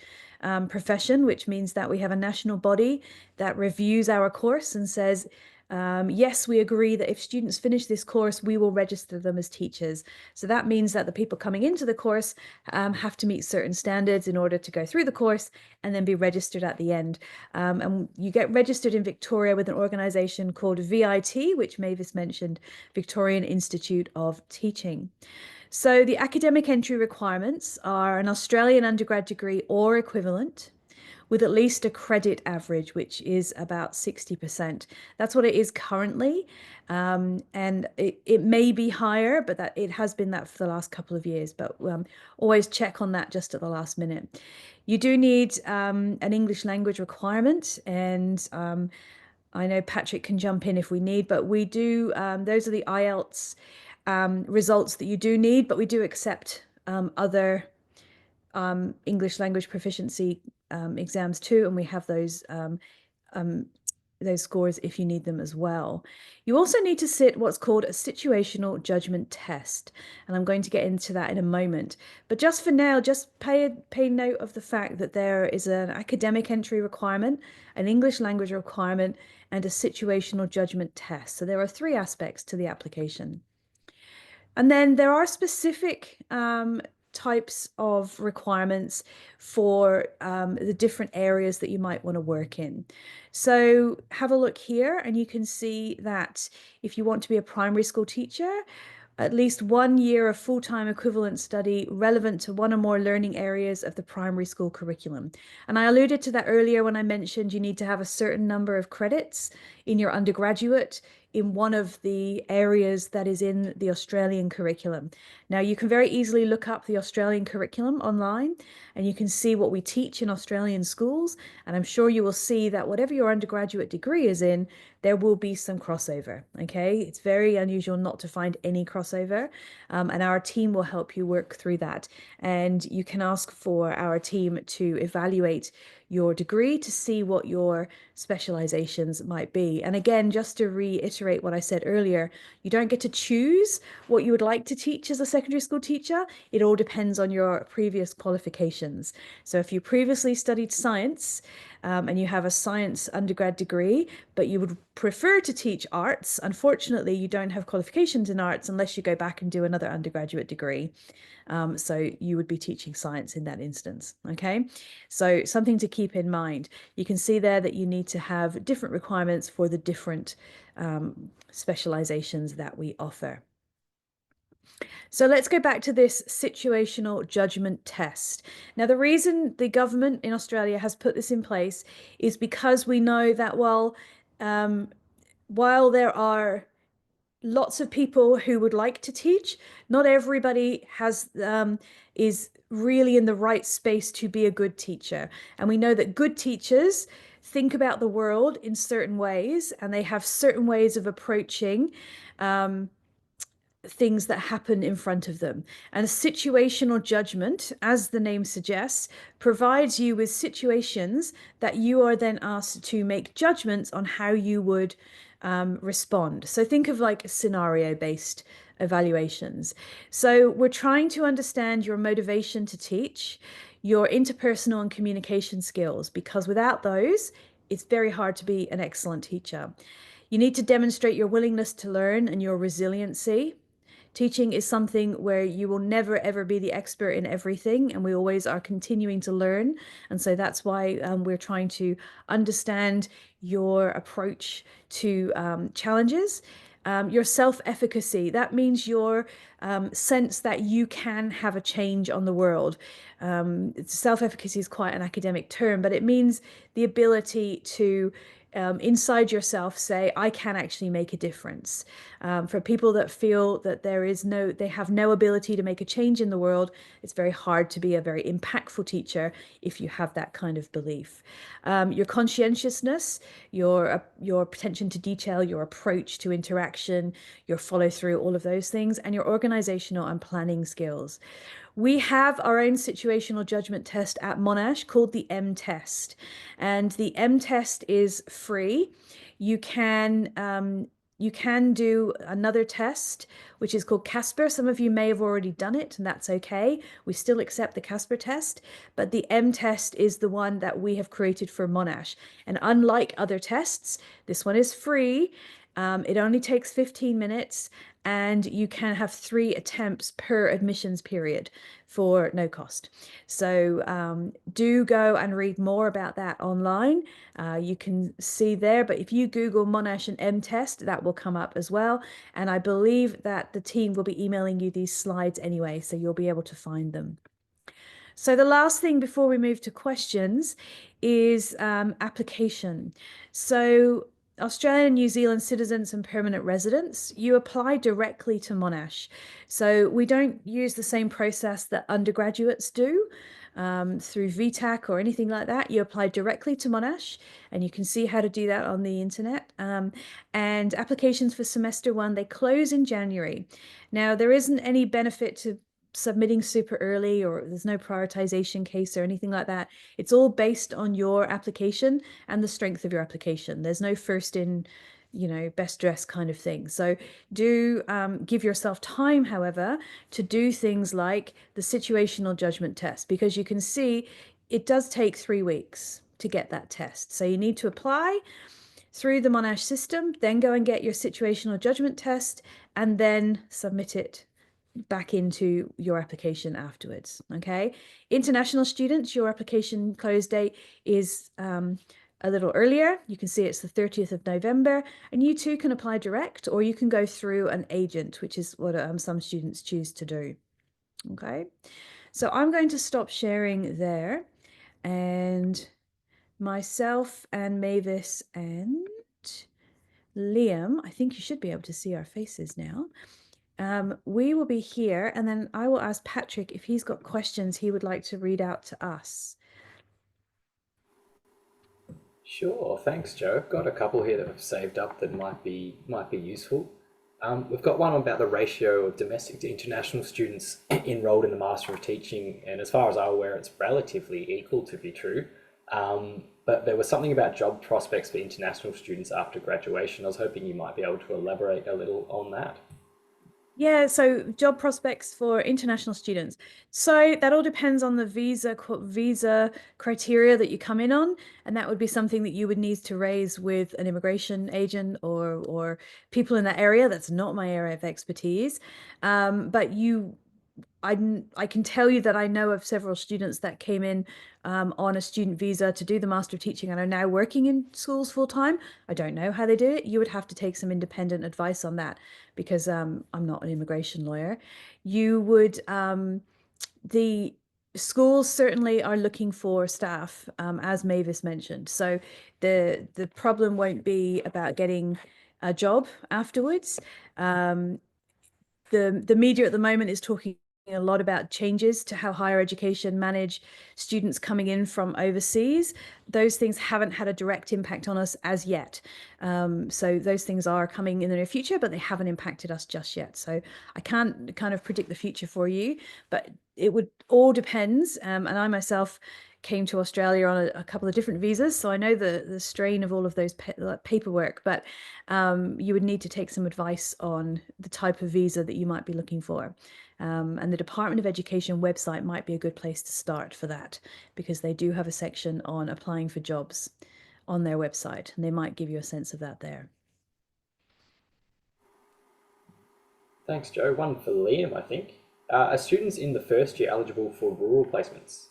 profession, which means that we have a national body that reviews our course and says, yes, we agree that if students finish this course, we will register them as teachers. So that means that the people coming into the course have to meet certain standards in order to go through the course and then be registered at the end. And you get registered in Victoria with an organisation called VIT, which Mavis mentioned, Victorian Institute of Teaching. So the academic entry requirements are an Australian undergrad degree or equivalent, with at least a credit average, which is about 60%. That's what it is currently. And it may be higher, but that it has been that for the last couple of years. But always check on that just at the last minute. You do need an English language requirement, and I know Patrick can jump in if we need, but we do, those are the IELTS results that you do need, but we do accept other English language proficiency exams too, and we have those scores if you need them as well. You also need to sit what's called a situational judgment test, and I'm going to get into that in a moment. But just for now, just pay note of the fact that there is an academic entry requirement, an English language requirement, and a situational judgment test. So there are 3 aspects to the application. And then there are specific types of requirements for the different areas that you might want to work in. So have a look here, and you can see that if you want to be a primary school teacher, at least 1 year of full-time equivalent study relevant to one or more learning areas of the primary school curriculum. And I alluded to that earlier when I mentioned you need to have a certain number of credits in your undergraduate in one of the areas that is in the Australian curriculum. Now, you can very easily look up the Australian curriculum online, and you can see what we teach in Australian schools. And I'm sure you will see that whatever your undergraduate degree is in, there will be some crossover, okay? It's very unusual not to find any crossover, and our team will help you work through that. And you can ask for our team to evaluate your degree to see what your specializations might be. And again, just to reiterate what I said earlier, you don't get to choose what you would like to teach as a secondary school teacher. It all depends on your previous qualifications. So if you previously studied science, and you have a science undergrad degree, but you would prefer to teach arts, unfortunately, you don't have qualifications in arts unless you go back and do another undergraduate degree. So you would be teaching science in that instance, okay? So something to keep in mind. You can see there that you need to have different requirements for the different specializations that we offer. So let's go back to this situational judgment test. Now, the reason the government in Australia has put this in place is because we know that while there are lots of people who would like to teach, not everybody is really in the right space to be a good teacher. And we know that good teachers think about the world in certain ways, and they have certain ways of approaching things that happen in front of them. And a situational judgment, as the name suggests, provides you with situations that you are then asked to make judgments on how you would respond. So think of like scenario-based evaluations. So we're trying to understand your motivation to teach, your interpersonal and communication skills, because without those, it's very hard to be an excellent teacher. You need to demonstrate your willingness to learn and your resiliency. Teaching is something where you will never, ever be the expert in everything, and we always are continuing to learn. And so that's why we're trying to understand your approach to challenges. Your self-efficacy, that means your sense that you can have a change on the world. Self-efficacy is quite an academic term, but it means the ability to inside yourself say, I can actually make a difference. For people that feel that they have no ability to make a change in the world, it's very hard to be a very impactful teacher if you have that kind of belief. Your conscientiousness, your attention to detail, your approach to interaction, your follow through, all of those things, and your organizational and planning skills. We have our own situational judgment test at Monash called the MTeST, and the MTeST is free. You can You can do another test, which is called Casper. Some of you may have already done it, and that's okay. We still accept the Casper test, but the MTeST is the one that we have created for Monash. And unlike other tests, this one is free. It only takes 15 minutes, and you can have 3 attempts per admissions period for no cost. So do go and read more about that online. You can see there, but if you Google Monash and MTeST, that will come up as well. And I believe that the team will be emailing you these slides anyway, so you'll be able to find them. So the last thing before we move to questions is application. So Australian and New Zealand citizens and permanent residents, you apply directly to Monash. So we don't use the same process that undergraduates do through VTAC or anything like that. You apply directly to Monash, and you can see how to do that on the internet. And applications for semester 1, they close in January. Now, there isn't any benefit to submitting super early, or there's no prioritization case or anything like that. It's all based on your application and the strength of your application. There's no first in, best dress kind of thing. So do give yourself time, however, to do things like the situational judgment test, because you can see it does take 3 weeks to get that test. So you need to apply through the Monash system, then go and get your situational judgment test, and then submit it back into your application afterwards. Okay. International students, your application close date is a little earlier. You can see it's the 30th of November, and you too can apply direct, or you can go through an agent, which is what some students choose to do. Okay. So I'm going to stop sharing there, and myself and Mavis and Liam, I think you should be able to see our faces now. We will be here, and then I will ask Patrick if he's got questions he would like to read out to us. Sure, thanks, Joe. I've got a couple here that I've saved up that might be useful. We've got one about the ratio of domestic to international students enrolled in the Master of Teaching, and as far as I'm aware, it's relatively equal, to be true. But there was something about job prospects for international students after graduation. I was hoping you might be able to elaborate a little on that. Yeah, so job prospects for international students. So that all depends on the visa criteria that you come in on, and that would be something that you would need to raise with an immigration agent or people in that area. That's not my area of expertise. But I can tell you that I know of several students that came in on a student visa to do the Master of Teaching and are now working in schools full time. I don't know how they do it. You would have to take some independent advice on that, because I'm not an immigration lawyer. You would, the schools certainly are looking for staff, as Mavis mentioned. So the problem won't be about getting a job afterwards. The media at the moment is talking a lot about changes to how higher education manage students coming in from overseas. Those things haven't had a direct impact on us as yet. So those things are coming in the near future, but they haven't impacted us just yet. So I can't kind of predict the future for you, but it would all depends. And I myself came to Australia on a couple of different visas, so I know the strain of all of those paperwork, but you would need to take some advice on the type of visa that you might be looking for. And the Department of Education website might be a good place to start for that, because they do have a section on applying for jobs on their website, and they might give you a sense of that there. Thanks, Joe. One for Liam, I think. Are students in the first year eligible for rural placements?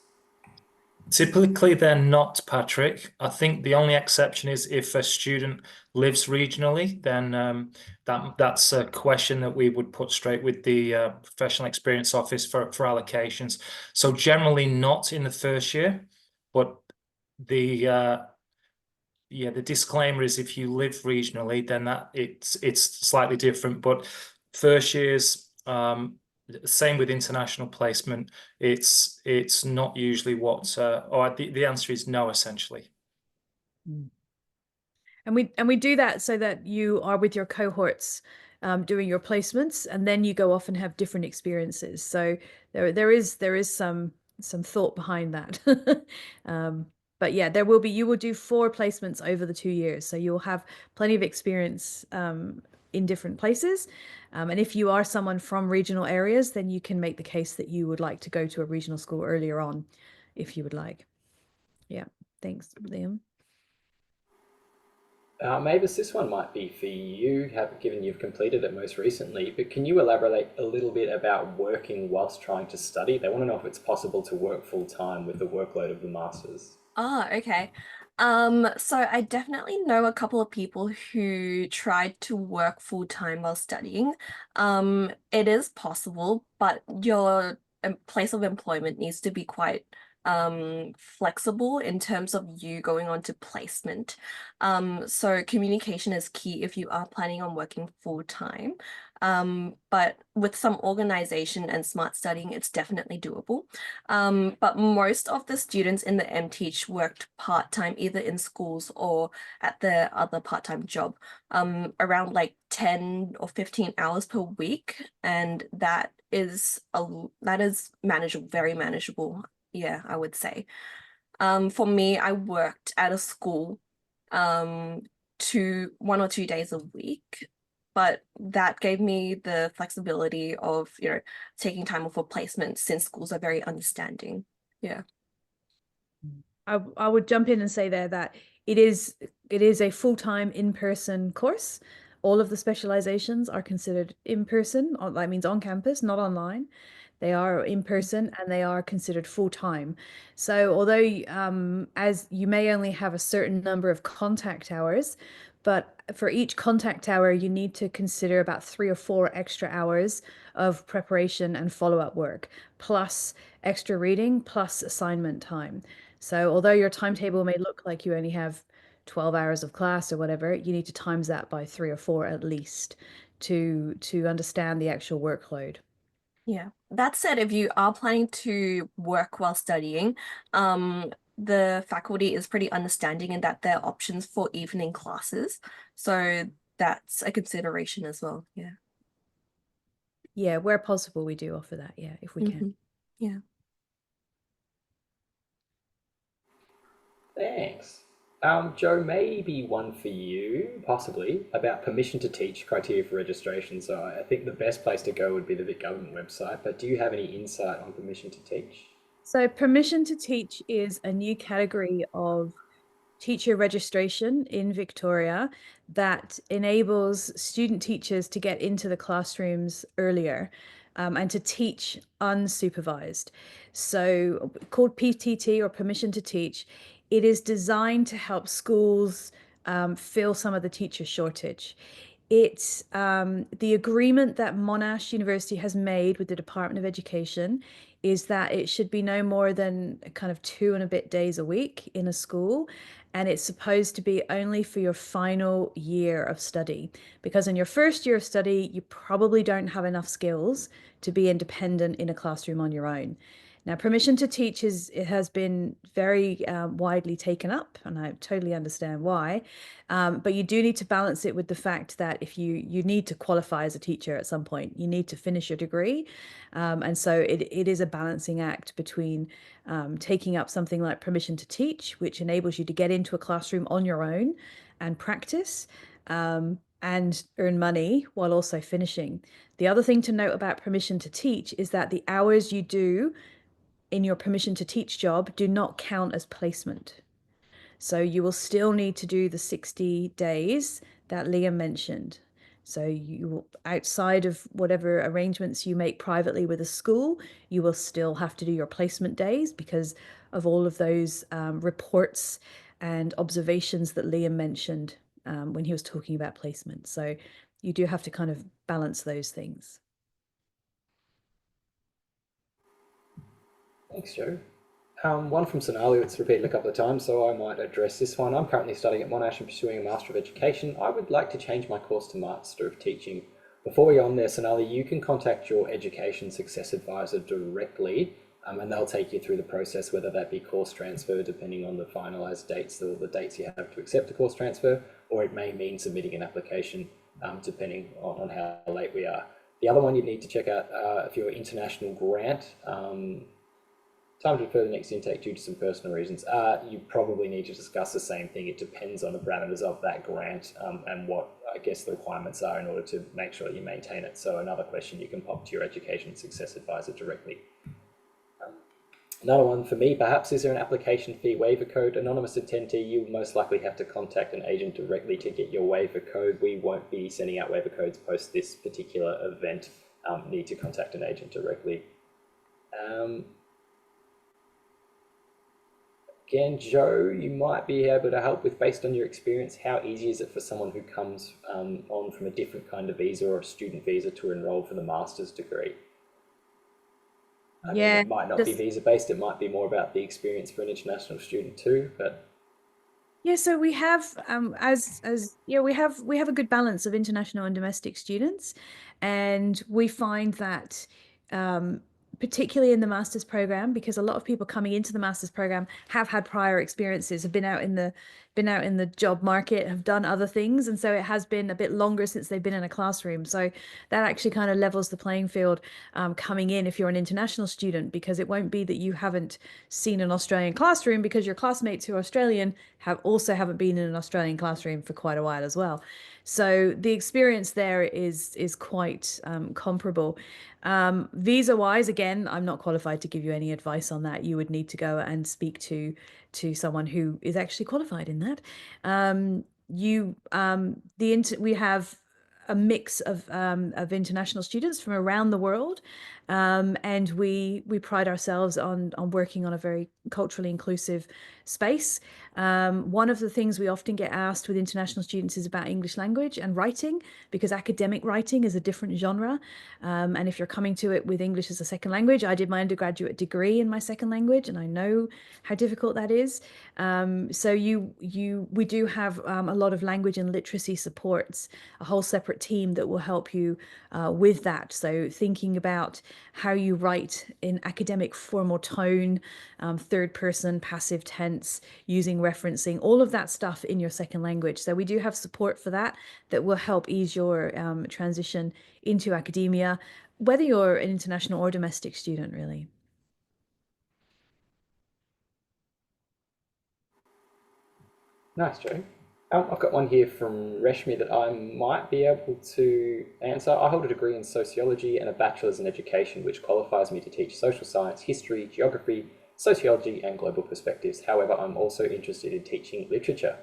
Typically, they're not, Patrick. I think the only exception is if a student lives regionally, then that's a question that we would put straight with the Professional Experience Office for allocations. So generally not in the first year, but the disclaimer is if you live regionally, then that it's slightly different. But first years, same with international placement. It's not usually what, or the answer is no, essentially. And we do that so that you are with your cohorts doing your placements, and then you go off and have different experiences. So there is some thought behind that. But yeah, you will do 4 placements over the 2 years, so you'll have plenty of experience in different places. And if you are someone from regional areas, then you can make the case that you would like to go to a regional school earlier on, if you would like. Yeah, thanks, Liam. Mavis, this one might be for you, given you've completed it most recently, but can you elaborate a little bit about working whilst trying to study? They want to know if it's possible to work full-time with the workload of the masters. Oh, okay. So I definitely know a couple of people who tried to work full time while studying. It is possible, but your place of employment needs to be quite flexible in terms of you going on to placement. So communication is key if you are planning on working full time. But with some organization and smart studying, it's definitely doable. But most of the students in the MTeach worked part-time either in schools or at the other part-time job, around like 10 or 15 hours per week. And that is manageable, very manageable. Yeah, I would say. For me, I worked at a school 1 or 2 days a week, but that gave me the flexibility of, taking time off for placement since schools are very understanding. Yeah. I would jump in and say there that it is a full-time in-person course. All of the specializations are considered in person. That means on campus, not online. They are in person and they are considered full-time. So although as you may only have a certain number of contact hours, but for each contact hour, you need to consider about 3 or 4 extra hours of preparation and follow-up work, plus extra reading, plus assignment time. So although your timetable may look like you only have 12 hours of class or whatever, you need to times that by 3 or 4 at least to understand the actual workload. Yeah. That said, if you are planning to work while studying, the faculty is pretty understanding in that there are options for evening classes. So that's a consideration as well. Yeah. Yeah, where possible, we do offer that. Yeah, if we can. Yeah. Thanks. Joe, maybe one for you, possibly, about permission to teach criteria for registration. So I think the best place to go would be the Vic Government website, but do you have any insight on permission to teach? So permission to teach is a new category of teacher registration in Victoria that enables student teachers to get into the classrooms earlier and to teach unsupervised. So called PTT, or permission to teach, it is designed to help schools fill some of the teacher shortage. It's the agreement that Monash University has made with the Department of Education is that it should be no more than kind of 2 and a bit days a week in a school. And it's supposed to be only for your final year of study, because in your first year of study, you probably don't have enough skills to be independent in a classroom on your own. Now, permission to teach it has been very widely taken up, and I totally understand why. But you do need to balance it with the fact that if you need to qualify as a teacher at some point, you need to finish your degree. And so it is a balancing act between taking up something like permission to teach, which enables you to get into a classroom on your own and practice and earn money while also finishing. The other thing to note about permission to teach is that the hours you do in your permission to teach job do not count as placement. So you will still need to do the 60 days that Liam mentioned. So you will, outside of whatever arrangements you make privately with a school, you will still have to do your placement days because of all of those reports and observations that Liam mentioned when he was talking about placement. So you do have to kind of balance those things. Thanks, Joe. One from Sonali that's repeated a couple of times, so I might address this one. I'm currently studying at Monash and pursuing a Master of Education. I would like to change my course to Master of Teaching. Before we go on there, Sonali, you can contact your Education Success Advisor directly, and they'll take you through the process, whether that be course transfer, depending on the finalised dates, the dates you have to accept a course transfer, or it may mean submitting an application, depending on how late we are. The other one you'd need to check out if you're international grant. Time to defer the next intake due to some personal reasons. You probably need to discuss the same thing. It depends on the parameters of that grant and what I guess the requirements are in order to make sure you maintain it. So another question you can pop to your education success advisor directly. Another one for me, perhaps, is there an application fee waiver code? Anonymous attendee, you most likely have to contact an agent directly to get your waiver code. We won't be sending out waiver codes post this particular event. Need to contact an agent directly. Again, Joe, you might be able to help with, based on your experience, how easy is it for someone who comes on from a different kind of visa or a student visa to enroll for the master's degree? I mean, it might not be visa-based, it might be more about the experience for an international student too, but... Yeah, so we have we have a good balance of international and domestic students, and we find that particularly in the master's program, because a lot of people coming into the master's program have had prior experiences, have been out in the job market, have done other things, and so it has been a bit longer since they've been in a classroom. So that actually kind of levels the playing field coming in if you're an international student, because it won't be that you haven't seen an Australian classroom, because your classmates who are Australian haven't been in an Australian classroom for quite a while as well. So the experience there is quite comparable. Visa-wise, again, I'm not qualified to give you any advice on that. You would need to go and speak to someone who is actually qualified in that. We have a mix of international students from around the world, and we pride ourselves on working on a very culturally inclusive space. One of the things we often get asked with international students is about English language and writing, because academic writing is a different genre. And if you're coming to it with English as a second language, I did my undergraduate degree in my second language, and I know how difficult that is. So we do have a lot of language and literacy supports, a whole separate team that will help you with that. So thinking about how you write in academic formal tone, third person, passive tense, using referencing, all of that stuff in your second language. So we do have support for that will help ease your transition into academia, whether you're an international or domestic student, really. Nice, Joe. I've got one here from Reshmi that I might be able to answer. I hold a degree in sociology and a bachelor's in education, which qualifies me to teach social science, history, geography, sociology, and global perspectives. However, I'm also interested in teaching literature.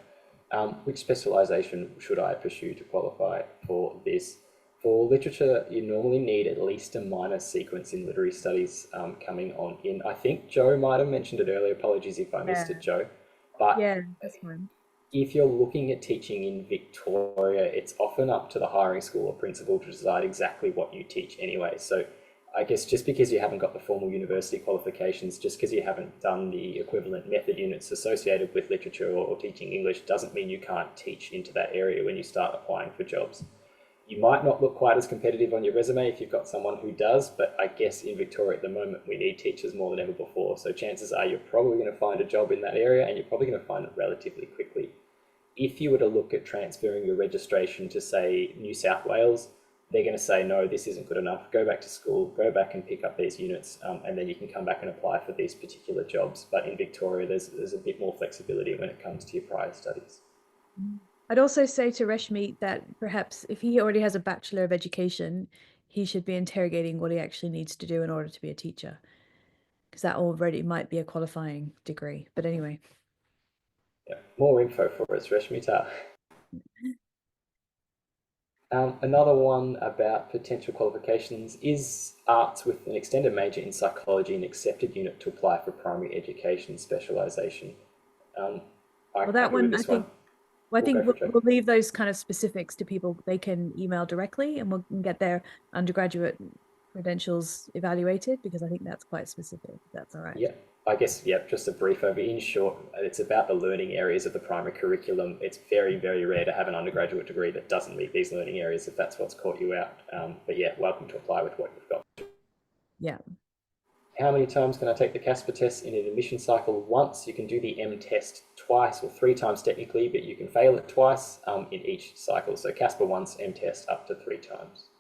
Which specialisation should I pursue to qualify for this? For literature, you normally need at least a minor sequence in literary studies coming on in. I think Joe might have mentioned it earlier. Apologies if I missed it, Joe. But yeah, that's fine. If you're looking at teaching in Victoria, it's often up to the hiring school or principal to decide exactly what you teach anyway. So I guess just because you haven't got the formal university qualifications, just because you haven't done the equivalent method units associated with literature or teaching English, doesn't mean you can't teach into that area when you start applying for jobs. You might not look quite as competitive on your resume if you've got someone who does, but I guess in Victoria at the moment, we need teachers more than ever before. So chances are you're probably going to find a job in that area, and you're probably going to find it relatively quickly. If you were to look at transferring your registration to, say, New South Wales, they're going to say, no, this isn't good enough. Go back to school, go back and pick up these units, and then you can come back and apply for these particular jobs. But in Victoria, there's a bit more flexibility when it comes to your prior studies. I'd also say to Reshmi that perhaps if he already has a Bachelor of Education, he should be interrogating what he actually needs to do in order to be a teacher, because that already might be a qualifying degree. But anyway. Yeah, more info for us, Reshmita. Another one about potential qualifications is arts with an extended major in psychology and accepted unit to apply for primary education specialisation. Well, that one, I think we'll leave those kind of specifics to people. They can email directly and we'll get their undergraduate credentials evaluated, because I think that's quite specific. That's all right. Yeah, I guess, yeah, just a brief overview. In short, it's about the learning areas of the primary curriculum. It's very, very rare to have an undergraduate degree that doesn't meet these learning areas, if that's what's caught you out. But yeah, welcome to apply with what you've got. Yeah. How many times can I take the Casper test in an admission cycle? Once. You can do the MTeST twice, or 3 times technically, but you can fail it twice in each cycle. So Casper once, MTeST up to 3 times.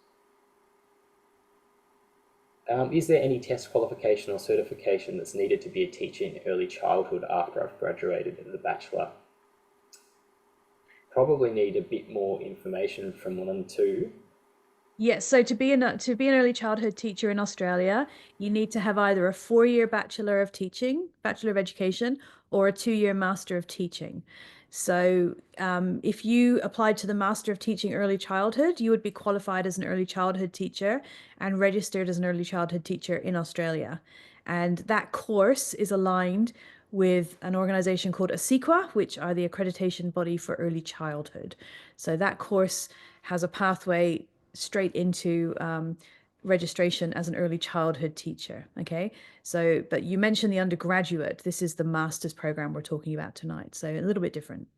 Is there any test qualification or certification that's needed to be a teacher in early childhood after I've graduated as a bachelor? probably need a bit more information from one too. Yes, so to be an early childhood teacher in Australia, you need to have either a 4-year Bachelor of Teaching, Bachelor of Education, or a 2-year Master of Teaching. So if you applied to the Master of Teaching Early Childhood, you would be qualified as an early childhood teacher and registered as an early childhood teacher in Australia. And that course is aligned with an organization called ASIQA, which are the accreditation body for early childhood. So that course has a pathway straight into registration as an early childhood teacher. Okay. So, but you mentioned the undergraduate. This is the master's program we're talking about tonight. So a little bit different.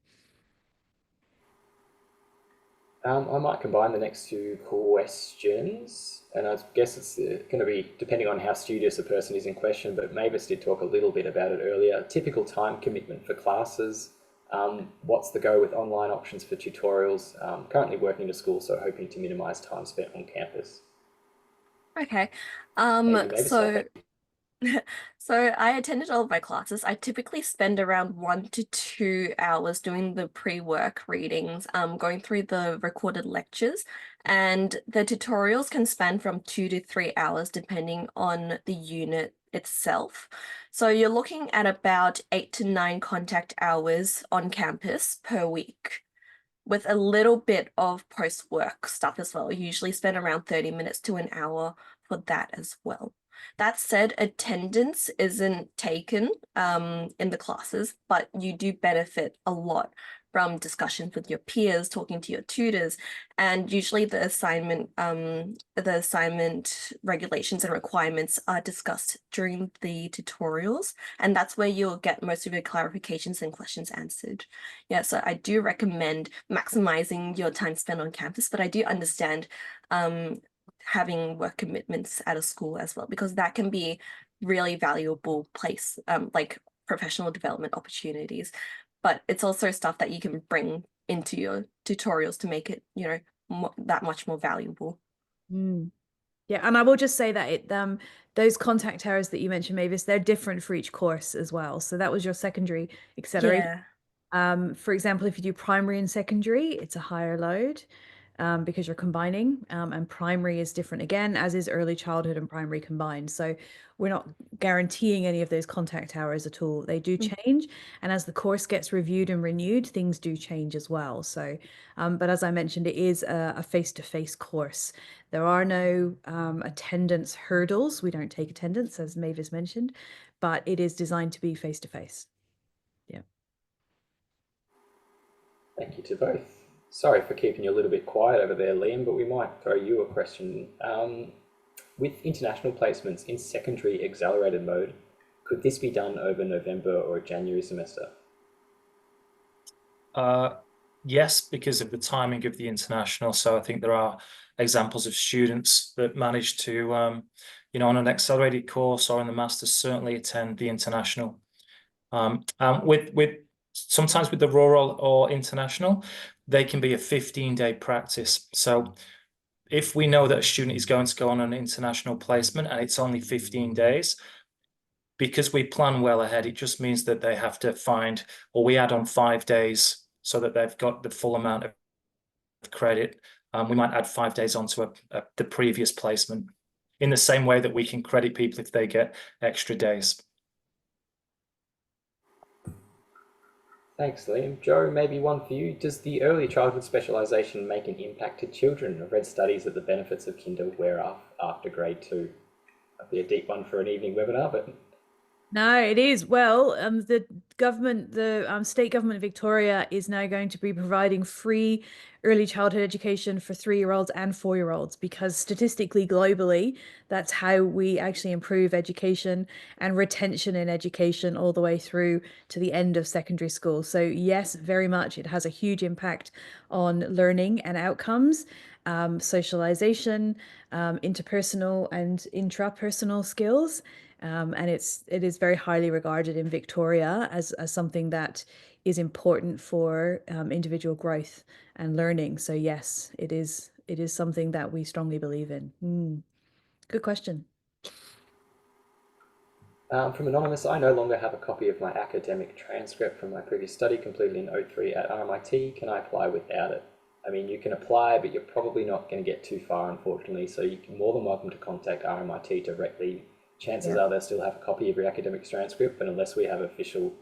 I might combine the next two questions, and I guess it's going to be depending on how studious a person is in question, but Mavis did talk a little bit about it earlier. Typical time commitment for classes. What's the go with online options for tutorials? Currently working in a school, so hoping to minimise time spent on campus. Okay. Maybe Mavis, So So I attended all of my classes. I typically spend around 1 to 2 hours doing the pre-work readings, going through the recorded lectures, and the tutorials can span from 2 to 3 hours depending on the unit itself. So you're looking at about 8 to 9 contact hours on campus per week, with a little bit of post-work stuff as well. You usually spend around 30 minutes to an hour for that as well. That said, attendance isn't taken in the classes, but you do benefit a lot from discussions with your peers, talking to your tutors, and usually the assignment regulations and requirements are discussed during the tutorials, and that's where you'll get most of your clarifications and questions answered. Yeah, so I do recommend maximizing your time spent on campus, but I do understand having work commitments at a school as well, because that can be really valuable place, like professional development opportunities. But it's also stuff that you can bring into your tutorials to make it, that much more valuable. Mm. Yeah, and I will just say that those contact hours that you mentioned, Mavis, they're different for each course as well. So that was your secondary acceleration. Yeah. For example, if you do primary and secondary, it's a higher load because you're combining, and primary is different again, as is early childhood and primary combined. So we're not guaranteeing any of those contact hours at all. They do change, and as the course gets reviewed and renewed, things do change as well. So, but as I mentioned, it is a face-to-face course. There are no attendance hurdles. We don't take attendance, as Mavis mentioned, but it is designed to be face-to-face. Yeah. Thank you to both. Sorry for keeping you a little bit quiet over there, Liam, but we might throw you a question. With international placements in secondary accelerated mode, could this be done over November or January semester? Yes, because of the timing of the international. So I think there are examples of students that manage to, on an accelerated course or in the master's, certainly attend the international. With sometimes with the rural or international, they can be a 15-day practice. So if we know that a student is going to go on an international placement and it's only 15 days, because we plan well ahead, it just means that they have to find, or we add on 5 days so that they've got the full amount of credit. We might add 5 days onto the previous placement, in the same way that we can credit people if they get extra days. Thanks, Liam. Joe, maybe one for you. Does the early childhood specialisation make an impact to children? I've read studies that the benefits of kinder wear off after grade 2. Might be a deep one for an evening webinar, but No, it is. Well, the state government of Victoria is now going to be providing free early childhood education for 3-year-olds and 4-year-olds, because statistically, globally, that's how we actually improve education and retention in education all the way through to the end of secondary school. So yes, very much, it has a huge impact on learning and outcomes, socialization, interpersonal and intrapersonal skills. And it is very highly regarded in Victoria as something that is important for individual growth and learning. So yes, it is something that we strongly believe in. Good question. From Anonymous, I no longer have a copy of my academic transcript from my previous study completed in '03 at RMIT. Can I apply without it? I mean, you can apply, but you're probably not going to get too far, unfortunately. So you're more than welcome to contact RMIT directly. Chances are they'll still have a copy of your academic transcript, but unless we have official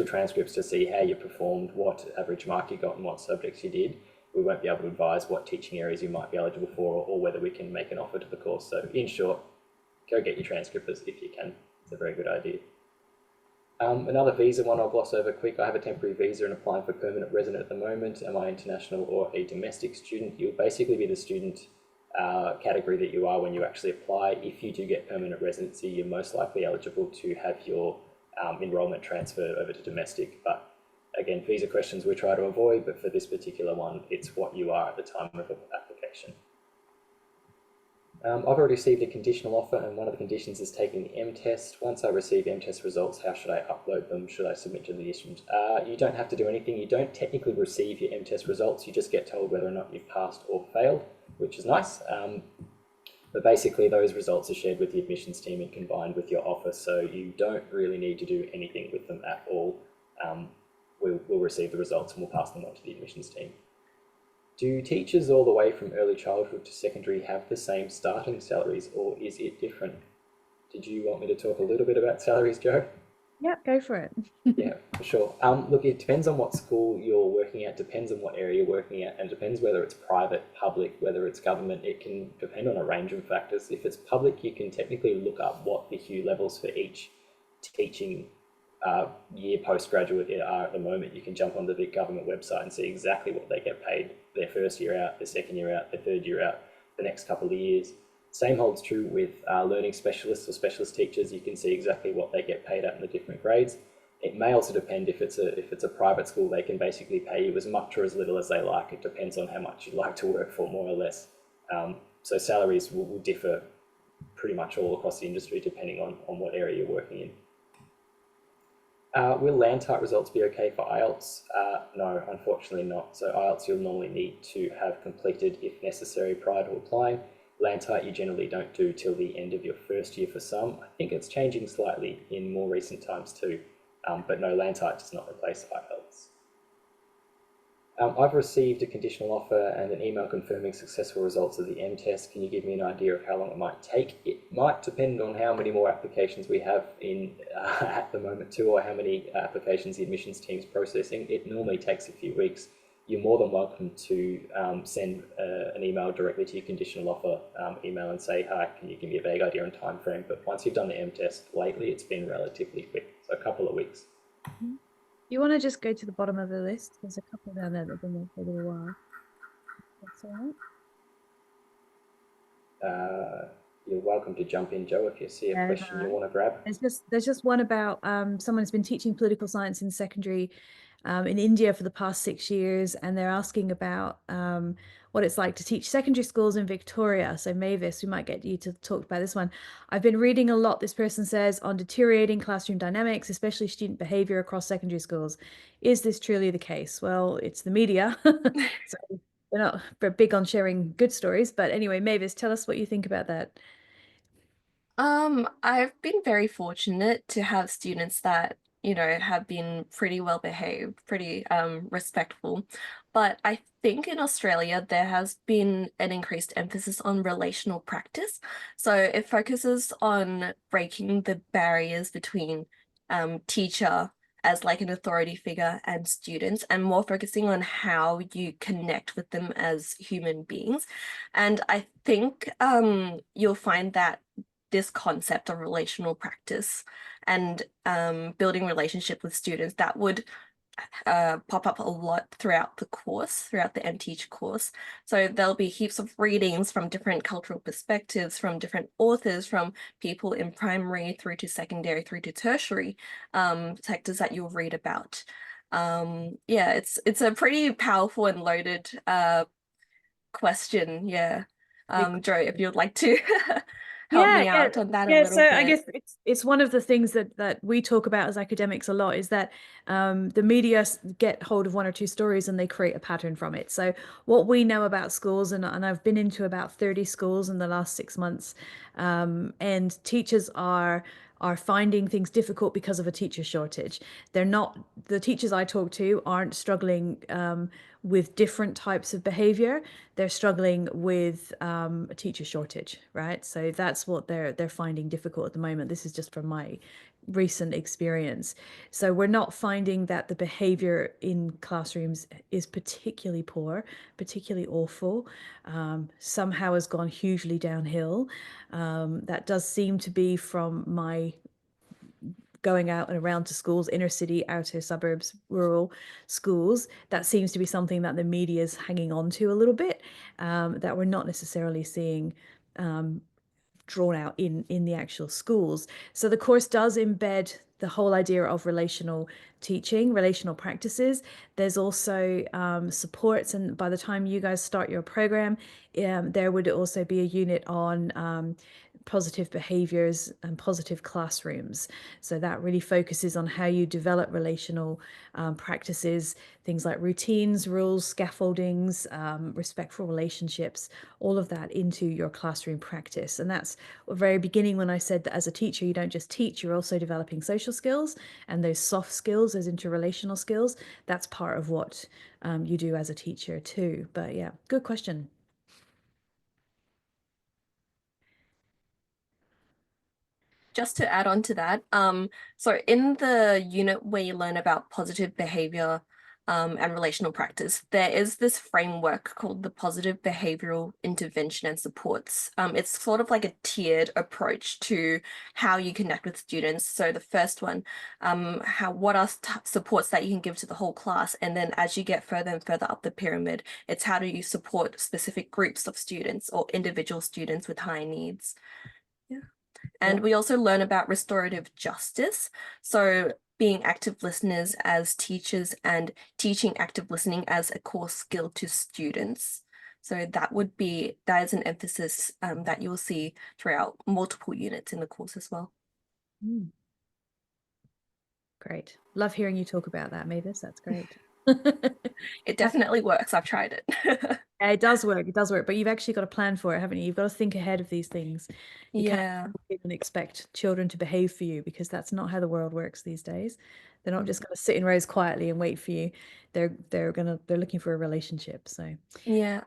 transcripts to see how you performed, what average mark you got, and what subjects you did, we won't be able to advise what teaching areas you might be eligible for, or whether we can make an offer to the course. So in short, go get your transcript if you can. It's a very good idea. Another visa one I'll gloss over quick. I have a temporary visa and applying for permanent resident at the moment. Am I international or a domestic student? You'll basically be the student category that you are when you actually apply. If you do get permanent residency, you're most likely eligible to have your enrolment transferred over to domestic. But again, visa questions we try to avoid, but for this particular one, it's what you are at the time of application. I've already received a conditional offer, and one of the conditions is taking the MTeST. Once I receive MTeST results, how should I upload them? Should I submit to the district? You don't have to do anything. You don't technically receive your MTeST results. You just get told whether or not you've passed or failed, which is nice. But basically, those results are shared with the admissions team and combined with your offer, so you don't really need to do anything with them at all. We'll receive the results and we'll pass them on to the admissions team. Do teachers all the way from early childhood to secondary have the same starting salaries, or is it different? Did you want me to talk a little bit about salaries, Joe? Yeah, go for it. Yeah, for sure. Look, it depends on what school you're working at, depends on what area you're working at, and it depends whether it's private, public, whether it's government. It can depend on a range of factors. If it's public, you can technically look up what the HUE levels for each teaching year postgraduate are at the moment. You can jump onto the government website and see exactly what they get paid their first year out, their second year out, their third year out, the next couple of years. Same holds true with learning specialists or specialist teachers. You can see exactly what they get paid at in the different grades. It may also depend if it's a private school, they can basically pay you as much or as little as they like. It depends on how much you'd like to work for, more or less. So salaries will differ pretty much all across the industry depending on what area you're working in. Will land type results be okay for IELTS? No, unfortunately not. So IELTS you'll normally need to have completed if necessary prior to applying. Land type you generally don't do till the end of your first year for some. I think it's changing slightly in more recent times too, but no, land type does not replace IELTS. I've received a conditional offer and an email confirming successful results of the MTeST. Can you give me an idea of how long it might take? It might depend on how many more applications we have in at the moment too, or how many applications the admissions team's processing. It normally takes a few weeks. You're more than welcome to send an email directly to your conditional offer email and say, hi, can you give me a vague idea on time frame? But once you've done the MTeST, lately it's been relatively quick, so a couple of weeks. Mm-hmm. You want to just go to the bottom of the list? There's a couple down there that have been there for a little while. That's all right. You're welcome to jump in, Joe, if you see a question you want to grab. There's just one about someone who's been teaching political science in secondary in India for the past 6 years, and they're asking about what it's like to teach secondary schools in Victoria. So Mavis, we might get you to talk about this one. I've been reading a lot, this person says, on deteriorating classroom dynamics, especially student behavior across secondary schools. Is this truly the case? Well, it's the media. So we're not very big on sharing good stories, but anyway, Mavis, tell us what you think about that. I've been very fortunate to have students that, have been pretty well behaved, pretty respectful. But I think in Australia, there has been an increased emphasis on relational practice. So it focuses on breaking the barriers between teacher as like an authority figure and students, and more focusing on how you connect with them as human beings. And I think you'll find that this concept of relational practice and building relationship with students, that would pop up a lot throughout the course, throughout the MTeach course. So there'll be heaps of readings from different cultural perspectives, from different authors, from people in primary through to secondary, through to tertiary sectors that you'll read about. Yeah, it's a pretty powerful and loaded question. Yeah. Joe, if you'd like to help me out on that a little so bit. I guess it's one of the things that we talk about as academics a lot, is that the media get hold of one or two stories and they create a pattern from it. So what we know about schools, and I've been into about 30 schools in the last 6 months, and teachers are are finding things difficult because of a teacher shortage. They're not, the teachers I talk to aren't struggling with different types of behavior. They're struggling with a teacher shortage, right? So that's what they're finding difficult at the moment. This is just from my recent experience. So we're not finding that the behavior in classrooms is particularly poor, particularly awful. Somehow has gone hugely downhill. That does seem to be from my going out and around to schools, inner city, outer suburbs, rural schools. That seems to be something that the media is hanging on to a little bit, that we're not necessarily seeing drawn out in the actual schools. So the course does embed the whole idea of relational teaching, relational practices. There's also supports, and by the time you guys start your program, there would also be a unit on positive behaviors and positive classrooms. So that really focuses on how you develop relational practices, things like routines, rules, scaffoldings, respectful relationships, all of that into your classroom practice. And that's the very beginning when I said that as a teacher, you don't just teach, you're also developing social skills, and those soft skills, those interrelational skills, that's part of what you do as a teacher too. But yeah, good question. Just to add on to that, so in the unit where you learn about positive behavior and relational practice, there is this framework called the positive behavioral intervention and supports. It's sort of like a tiered approach to how you connect with students. So the first one, what are supports that you can give to the whole class, and then as you get further and further up the pyramid, it's how do you support specific groups of students or individual students with high needs. And we also learn about restorative justice. So being active listeners as teachers and teaching active listening as a core skill to students. So that is an emphasis that you will see throughout multiple units in the course as well. Great. Love hearing you talk about that, Mavis. That's great. It definitely works. I've tried it. Yeah, it does work. It does work. But you've actually got a plan for it, haven't you? You've got to think ahead of these things. You can't even expect children to behave for you, because that's not how the world works these days. They're not just going to sit in rows quietly and wait for you. They're looking for a relationship. So yeah,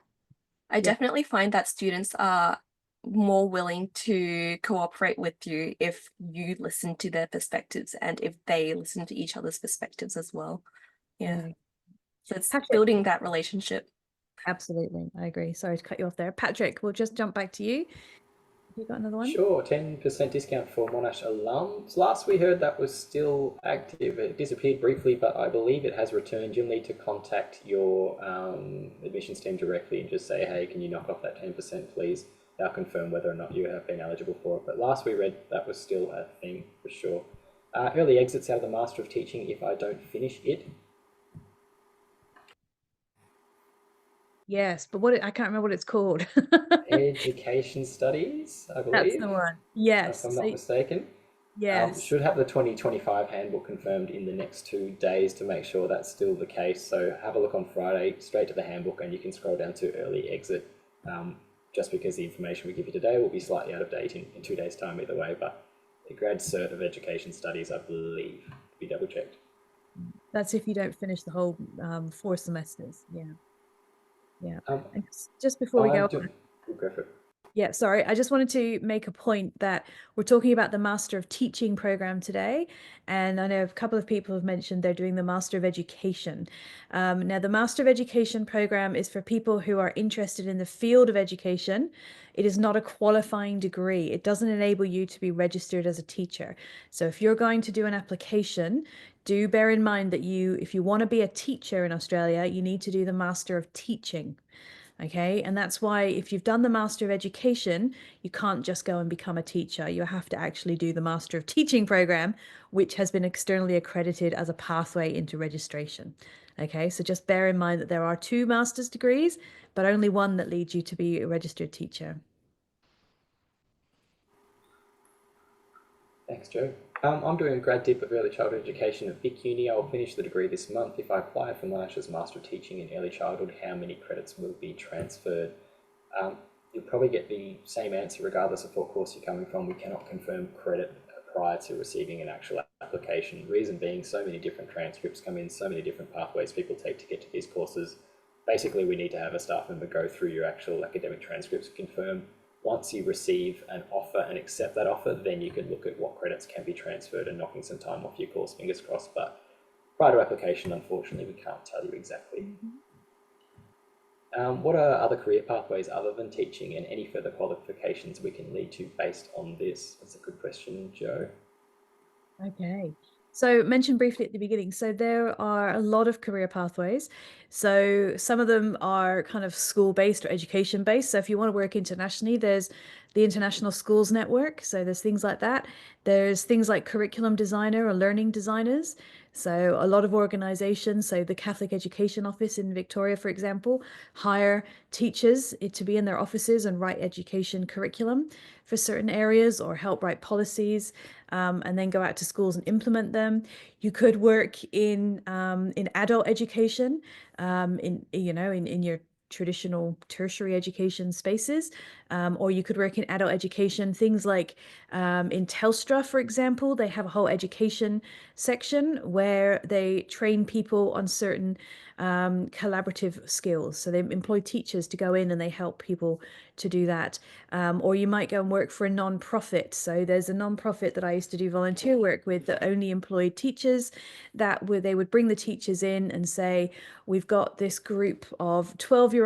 I definitely find that students are more willing to cooperate with you if you listen to their perspectives and if they listen to each other's perspectives as well. Yeah. So it's Patrick, building that relationship. absolutely. I agree. Sorry to cut you off there. Patrick, we'll just jump back to you. Have you got another one? Sure, 10% discount for Monash alums. Last we heard that was still active. It disappeared briefly, but I believe it has returned. You'll need to contact your admissions team directly and just say, hey, can you knock off that 10%, please? They'll confirm whether or not you have been eligible for it. But last we read, that was still a thing for sure. Early exits out of the Master of Teaching if I don't finish it. Yes, but I can't remember what it's called. Education Studies, I believe. That's the one. Yes. If I'm not mistaken. Yes. Should have the 2025 handbook confirmed in the next 2 days to make sure that's still the case. So have a look on Friday, straight to the handbook, and you can scroll down to early exit. Just because the information we give you today will be slightly out of date in 2 days' time either way. But the grad cert of Education Studies, I believe, to be double checked. That's if you don't finish the whole 4 semesters. Yeah. Yeah. And just before we go on, go for it. yeah, sorry. I just wanted to make a point that we're talking about the Master of Teaching program today. And I know a couple of people have mentioned they're doing the Master of Education. Now, the Master of Education program is for people who are interested in the field of education. It is not a qualifying degree. It doesn't enable you to be registered as a teacher. So if you're going to do an application, do bear in mind that if you want to be a teacher in Australia, you need to do the Master of Teaching. Okay, and that's why if you've done the Master of Education, you can't just go and become a teacher. You have to actually do the Master of Teaching program, which has been externally accredited as a pathway into registration. Okay, so just bear in mind that there are 2 master's degrees, but only one that leads you to be a registered teacher. Thanks, Joe. I'm doing a grad dip of early childhood education at Vic Uni. I'll finish the degree this month. If I apply for Monash's Master of Teaching in Early Childhood, how many credits will be transferred? You'll probably get the same answer regardless of what course you're coming from. We cannot confirm credit prior to receiving an actual application. Reason being, so many different transcripts come in, so many different pathways people take to get to these courses. Basically, we need to have a staff member go through your actual academic transcripts, confirm. Once you receive an offer and accept that offer, then you can look at what credits can be transferred and knocking some time off your course, fingers crossed. But prior to application, unfortunately, we can't tell you exactly. What are other career pathways other than teaching, and any further qualifications we can lead to based on this? That's a good question, Joe. Okay. So mentioned briefly at the beginning, so there are a lot of career pathways. So some of them are kind of school-based or education-based. So if you want to work internationally, there's the International Schools Network. So there's things like that. There's things like curriculum designer or learning designers. So a lot of organizations, so the Catholic Education Office in Victoria, for example, hire teachers to be in their offices and write education curriculum for certain areas or help write policies, and then go out to schools and implement them. You could work in adult education, in your traditional tertiary education spaces, or you could work in adult education. Things like in Telstra, for example, they have a whole education section where they train people on certain collaborative skills. So they employ teachers to go in and they help people to do that. Or you might go and work for a non-profit. So there's a non-profit that I used to do volunteer work with that only employed teachers. They would bring the teachers in and say, we've got this group of 12-year-olds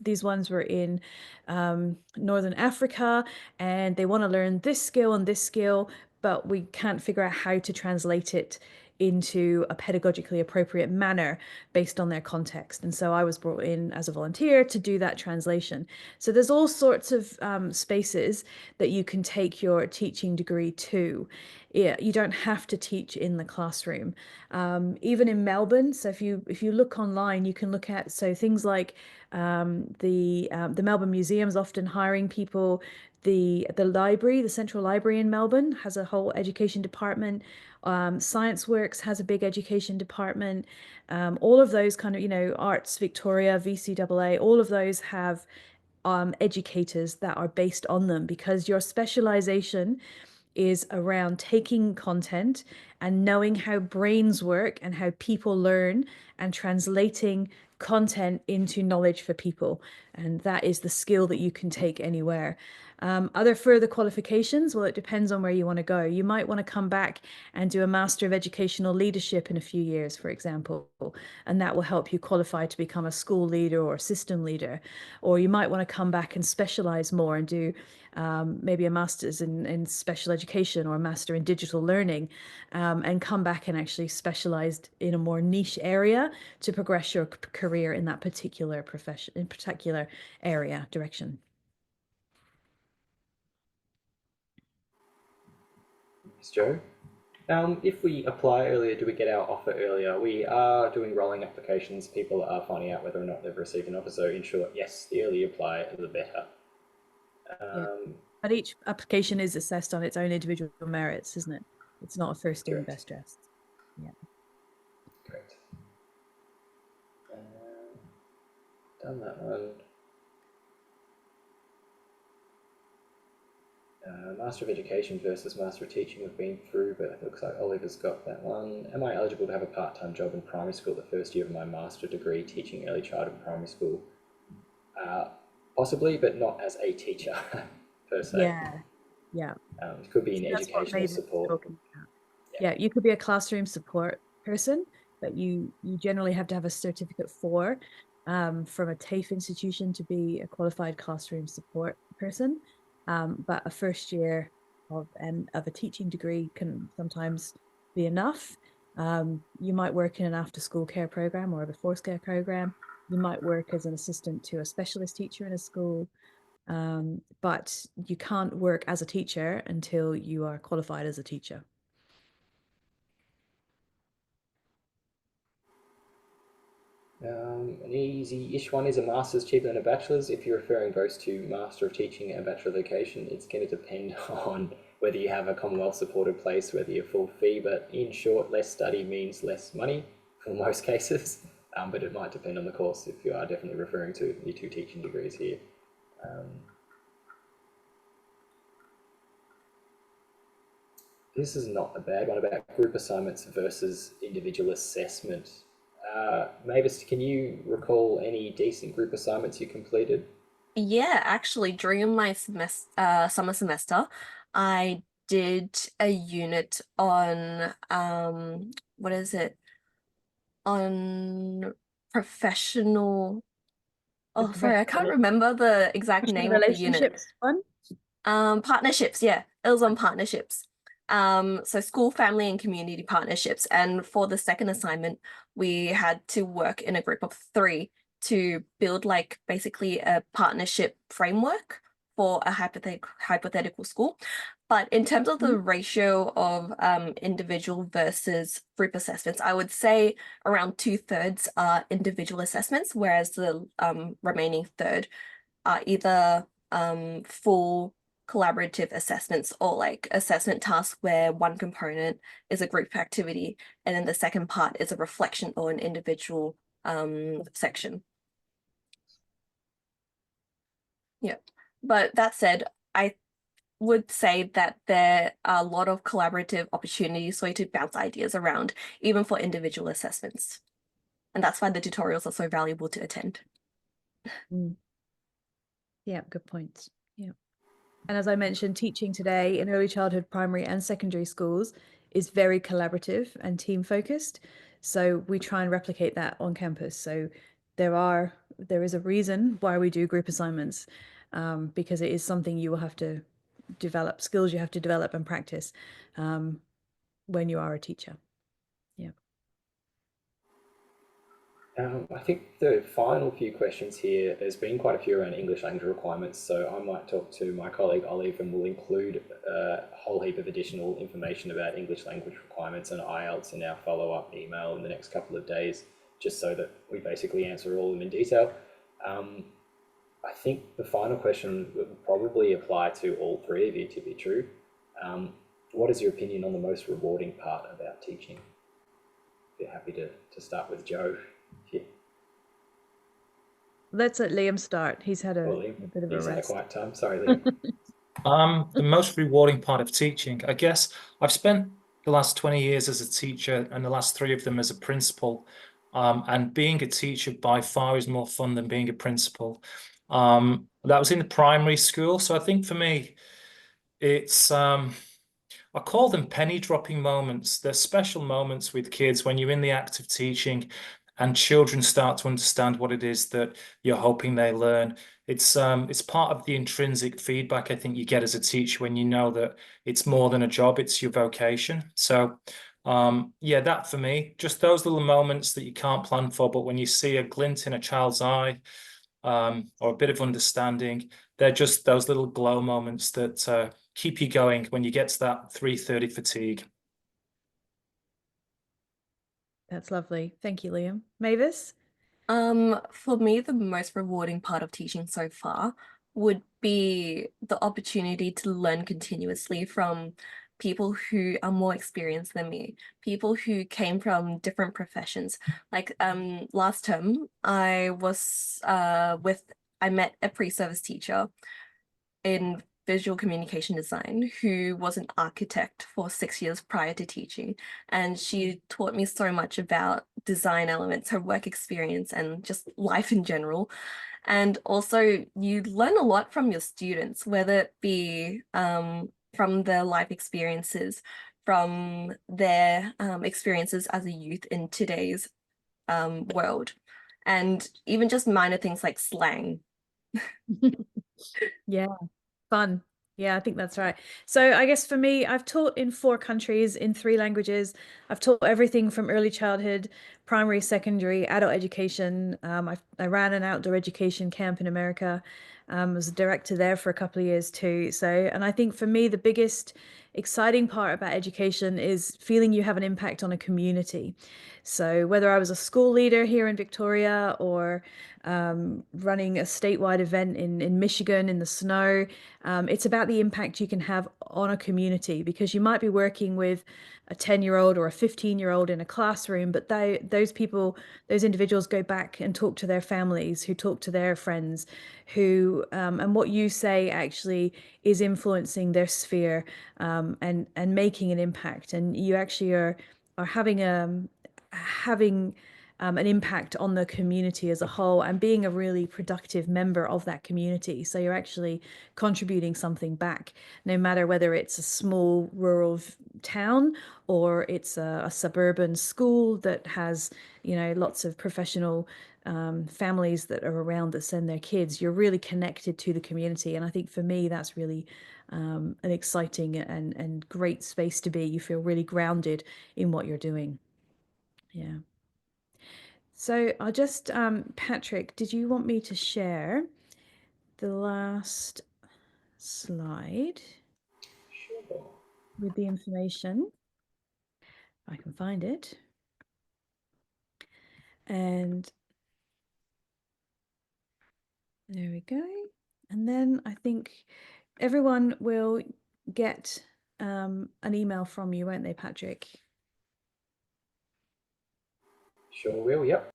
these ones were in Northern Africa, and they want to learn this skill and this skill, but we can't figure out how to translate it into a pedagogically appropriate manner based on their context. And so I was brought in as a volunteer to do that translation. So there's all sorts of spaces that you can take your teaching degree to. Yeah, you don't have to teach in the classroom. Even in Melbourne, so if you look online, you can look at things like the Melbourne Museum's often hiring people. The library, the Central Library in Melbourne, has a whole education department. Science Works has a big education department. All of those kind of, Arts Victoria, VCAA, all of those have educators that are based on them, because your specialization is around taking content and knowing how brains work and how people learn and translating content into knowledge for people. And that is the skill that you can take anywhere. Other further qualifications, well, it depends on where you want to go. You might want to come back and do a Master of Educational Leadership in a few years, for example, and that will help you qualify to become a school leader or system leader. Or you might want to come back and specialize more and do maybe a master's in special education or a master in digital learning, and come back and actually specialized in a more niche area to progress your career in that particular profession, in particular area, direction. Thanks, Joe. If we apply earlier, do we get our offer earlier? We are doing rolling applications. People are finding out whether or not they've received an offer. So in short, yes, the earlier you apply, the better. But each application is assessed on its own individual merits, isn't it? It's not a first in, best dressed. Yeah. Correct. Done that one. Master of Education versus Master of Teaching we've been through, but it looks like Oliver's got that one. Am I eligible to have a part-time job in primary school the first year of my master degree teaching early childhood and primary school? Possibly, but not as a teacher per se. Yeah. It could be in educational support. Yeah, you could be a classroom support person, but you generally have to have a certificate from a TAFE institution to be a qualified classroom support person. But a first year of a teaching degree can sometimes be enough. You might work in an after-school care program or a before-school care program. You might work as an assistant to a specialist teacher in a school, but you can't work as a teacher until you are qualified as a teacher. An easy-ish one is a master's cheaper than a bachelor's. If you're referring both to Master of Teaching and Bachelor of Education, it's going to depend on whether you have a Commonwealth supported place, whether you're full fee, but in short, less study means less money for most cases, but it might depend on the course if you are definitely referring to your two teaching degrees here. this is not a bad one about group assignments versus individual assessment. Mavis, can you recall any decent group assignments you completed? Yeah, actually, during my summer semester, I did a unit on what is it? On professional. The Oh, sorry, I can't professional remember the exact name of the unit. relationships one. Partnerships, yeah, it was on partnerships. So school, family, and community partnerships. And for the second assignment, we had to work in a group of 3 to build like basically a partnership framework for a hypothetical school. But in terms of the ratio of individual versus group assessments, I would say around 2/3 are individual assessments, whereas the remaining third are either full collaborative assessments or like assessment tasks where one component is a group activity and then the second part is a reflection or an individual section. Yeah. But that said, I would say that there are a lot of collaborative opportunities for you to bounce ideas around, even for individual assessments. And that's why the tutorials are so valuable to attend. Yeah, good points. Yeah. And as I mentioned, teaching today in early childhood, primary and secondary schools is very collaborative and team focused. So we try and replicate that on campus. So there is a reason why we do group assignments, because it is something you will have to develop, skills you have to develop and practice when you are a teacher. Yeah. I think the final few questions here, there's been quite a few around English language requirements, so I might talk to my colleague Olive and we'll include a whole heap of additional information about English language requirements and IELTS in our follow-up email in the next couple of days, just so that we basically answer all of them in detail. I think the final question would probably apply to all 3 of you, to be true. What is your opinion on the most rewarding part about teaching? I'd be happy to start with Joe. Yeah. Let's let Liam start. He's had a bit of a He's had a rest. quiet time. Sorry, Liam. The most rewarding part of teaching, I guess, I've spent the last 20 years as a teacher and the last 3 of them as a principal. And being a teacher by far is more fun than being a principal. That was in the primary school. So I think for me, it's I call them penny dropping moments. They're special moments with kids when you're in the act of teaching and children start to understand what it is that you're hoping they learn. It's part of the intrinsic feedback I think you get as a teacher when you know that it's more than a job, it's your vocation. So yeah, that for me, just those little moments that you can't plan for, but when you see a glint in a child's eye, or a bit of understanding, they're just those little glow moments that keep you going when you get to that 3:30 fatigue. That's lovely. Thank you, Liam. Mavis? For me, the most rewarding part of teaching so far would be the opportunity to learn continuously from people who are more experienced than me, people who came from different professions. Like last term, I met a pre-service teacher in visual communication design who was an architect for 6 years prior to teaching. And she taught me so much about design elements, her work experience, and just life in general. And also, you learn a lot from your students, whether it be from their life experiences, from their experiences as a youth in today's world, and even just minor things like slang. Yeah. Fun. Yeah, I think that's right. So I guess for me, I've taught in 4 countries in 3 languages. I've taught everything from early childhood, primary, secondary, adult education. I ran an outdoor education camp in America. Was a director there for a couple of years too. So, and I think for me, the biggest exciting part about education is feeling you have an impact on a community. So whether I was a school leader here in Victoria or running a statewide event in Michigan in the snow, it's about the impact you can have on a community, because you might be working with a 10-year-old or a 15-year-old in a classroom, but they're those people, those individuals go back and talk to their families, who talk to their friends, who and what you say actually is influencing their sphere, and making an impact. And you actually are having an impact on the community as a whole, and being a really productive member of that community. So you're actually contributing something back, no matter whether it's a small rural town or it's a suburban school that has, you know, lots of professional families that are around that send their kids. You're really connected to the community. And I think for me, that's really an exciting and great space to be. You feel really grounded in what you're doing. Yeah. So I'll just, Patrick, did you want me to share the last slide Sure. with the information? I can find it. And there we go. And then I think everyone will get an email from you, won't they, Patrick? Sure will, yep.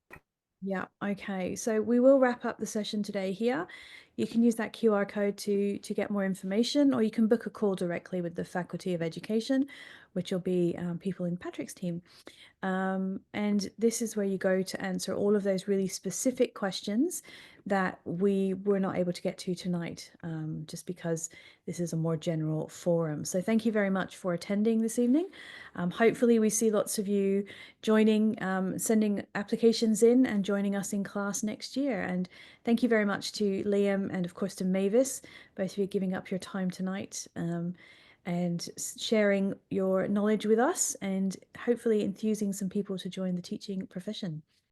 Yeah, okay. So we will wrap up the session today here. You can use that QR code to get more information, or you can book a call directly with the Faculty of Education, which will be people in Patrick's team. And this is where you go to answer all of those really specific questions that we were not able to get to tonight, just because this is a more general forum. So thank you very much for attending this evening. Hopefully we see lots of you joining, sending applications in and joining us in class next year. And thank you very much to Liam and of course to Mavis, both of you giving up your time tonight. And sharing your knowledge with us, and hopefully enthusing some people to join the teaching profession.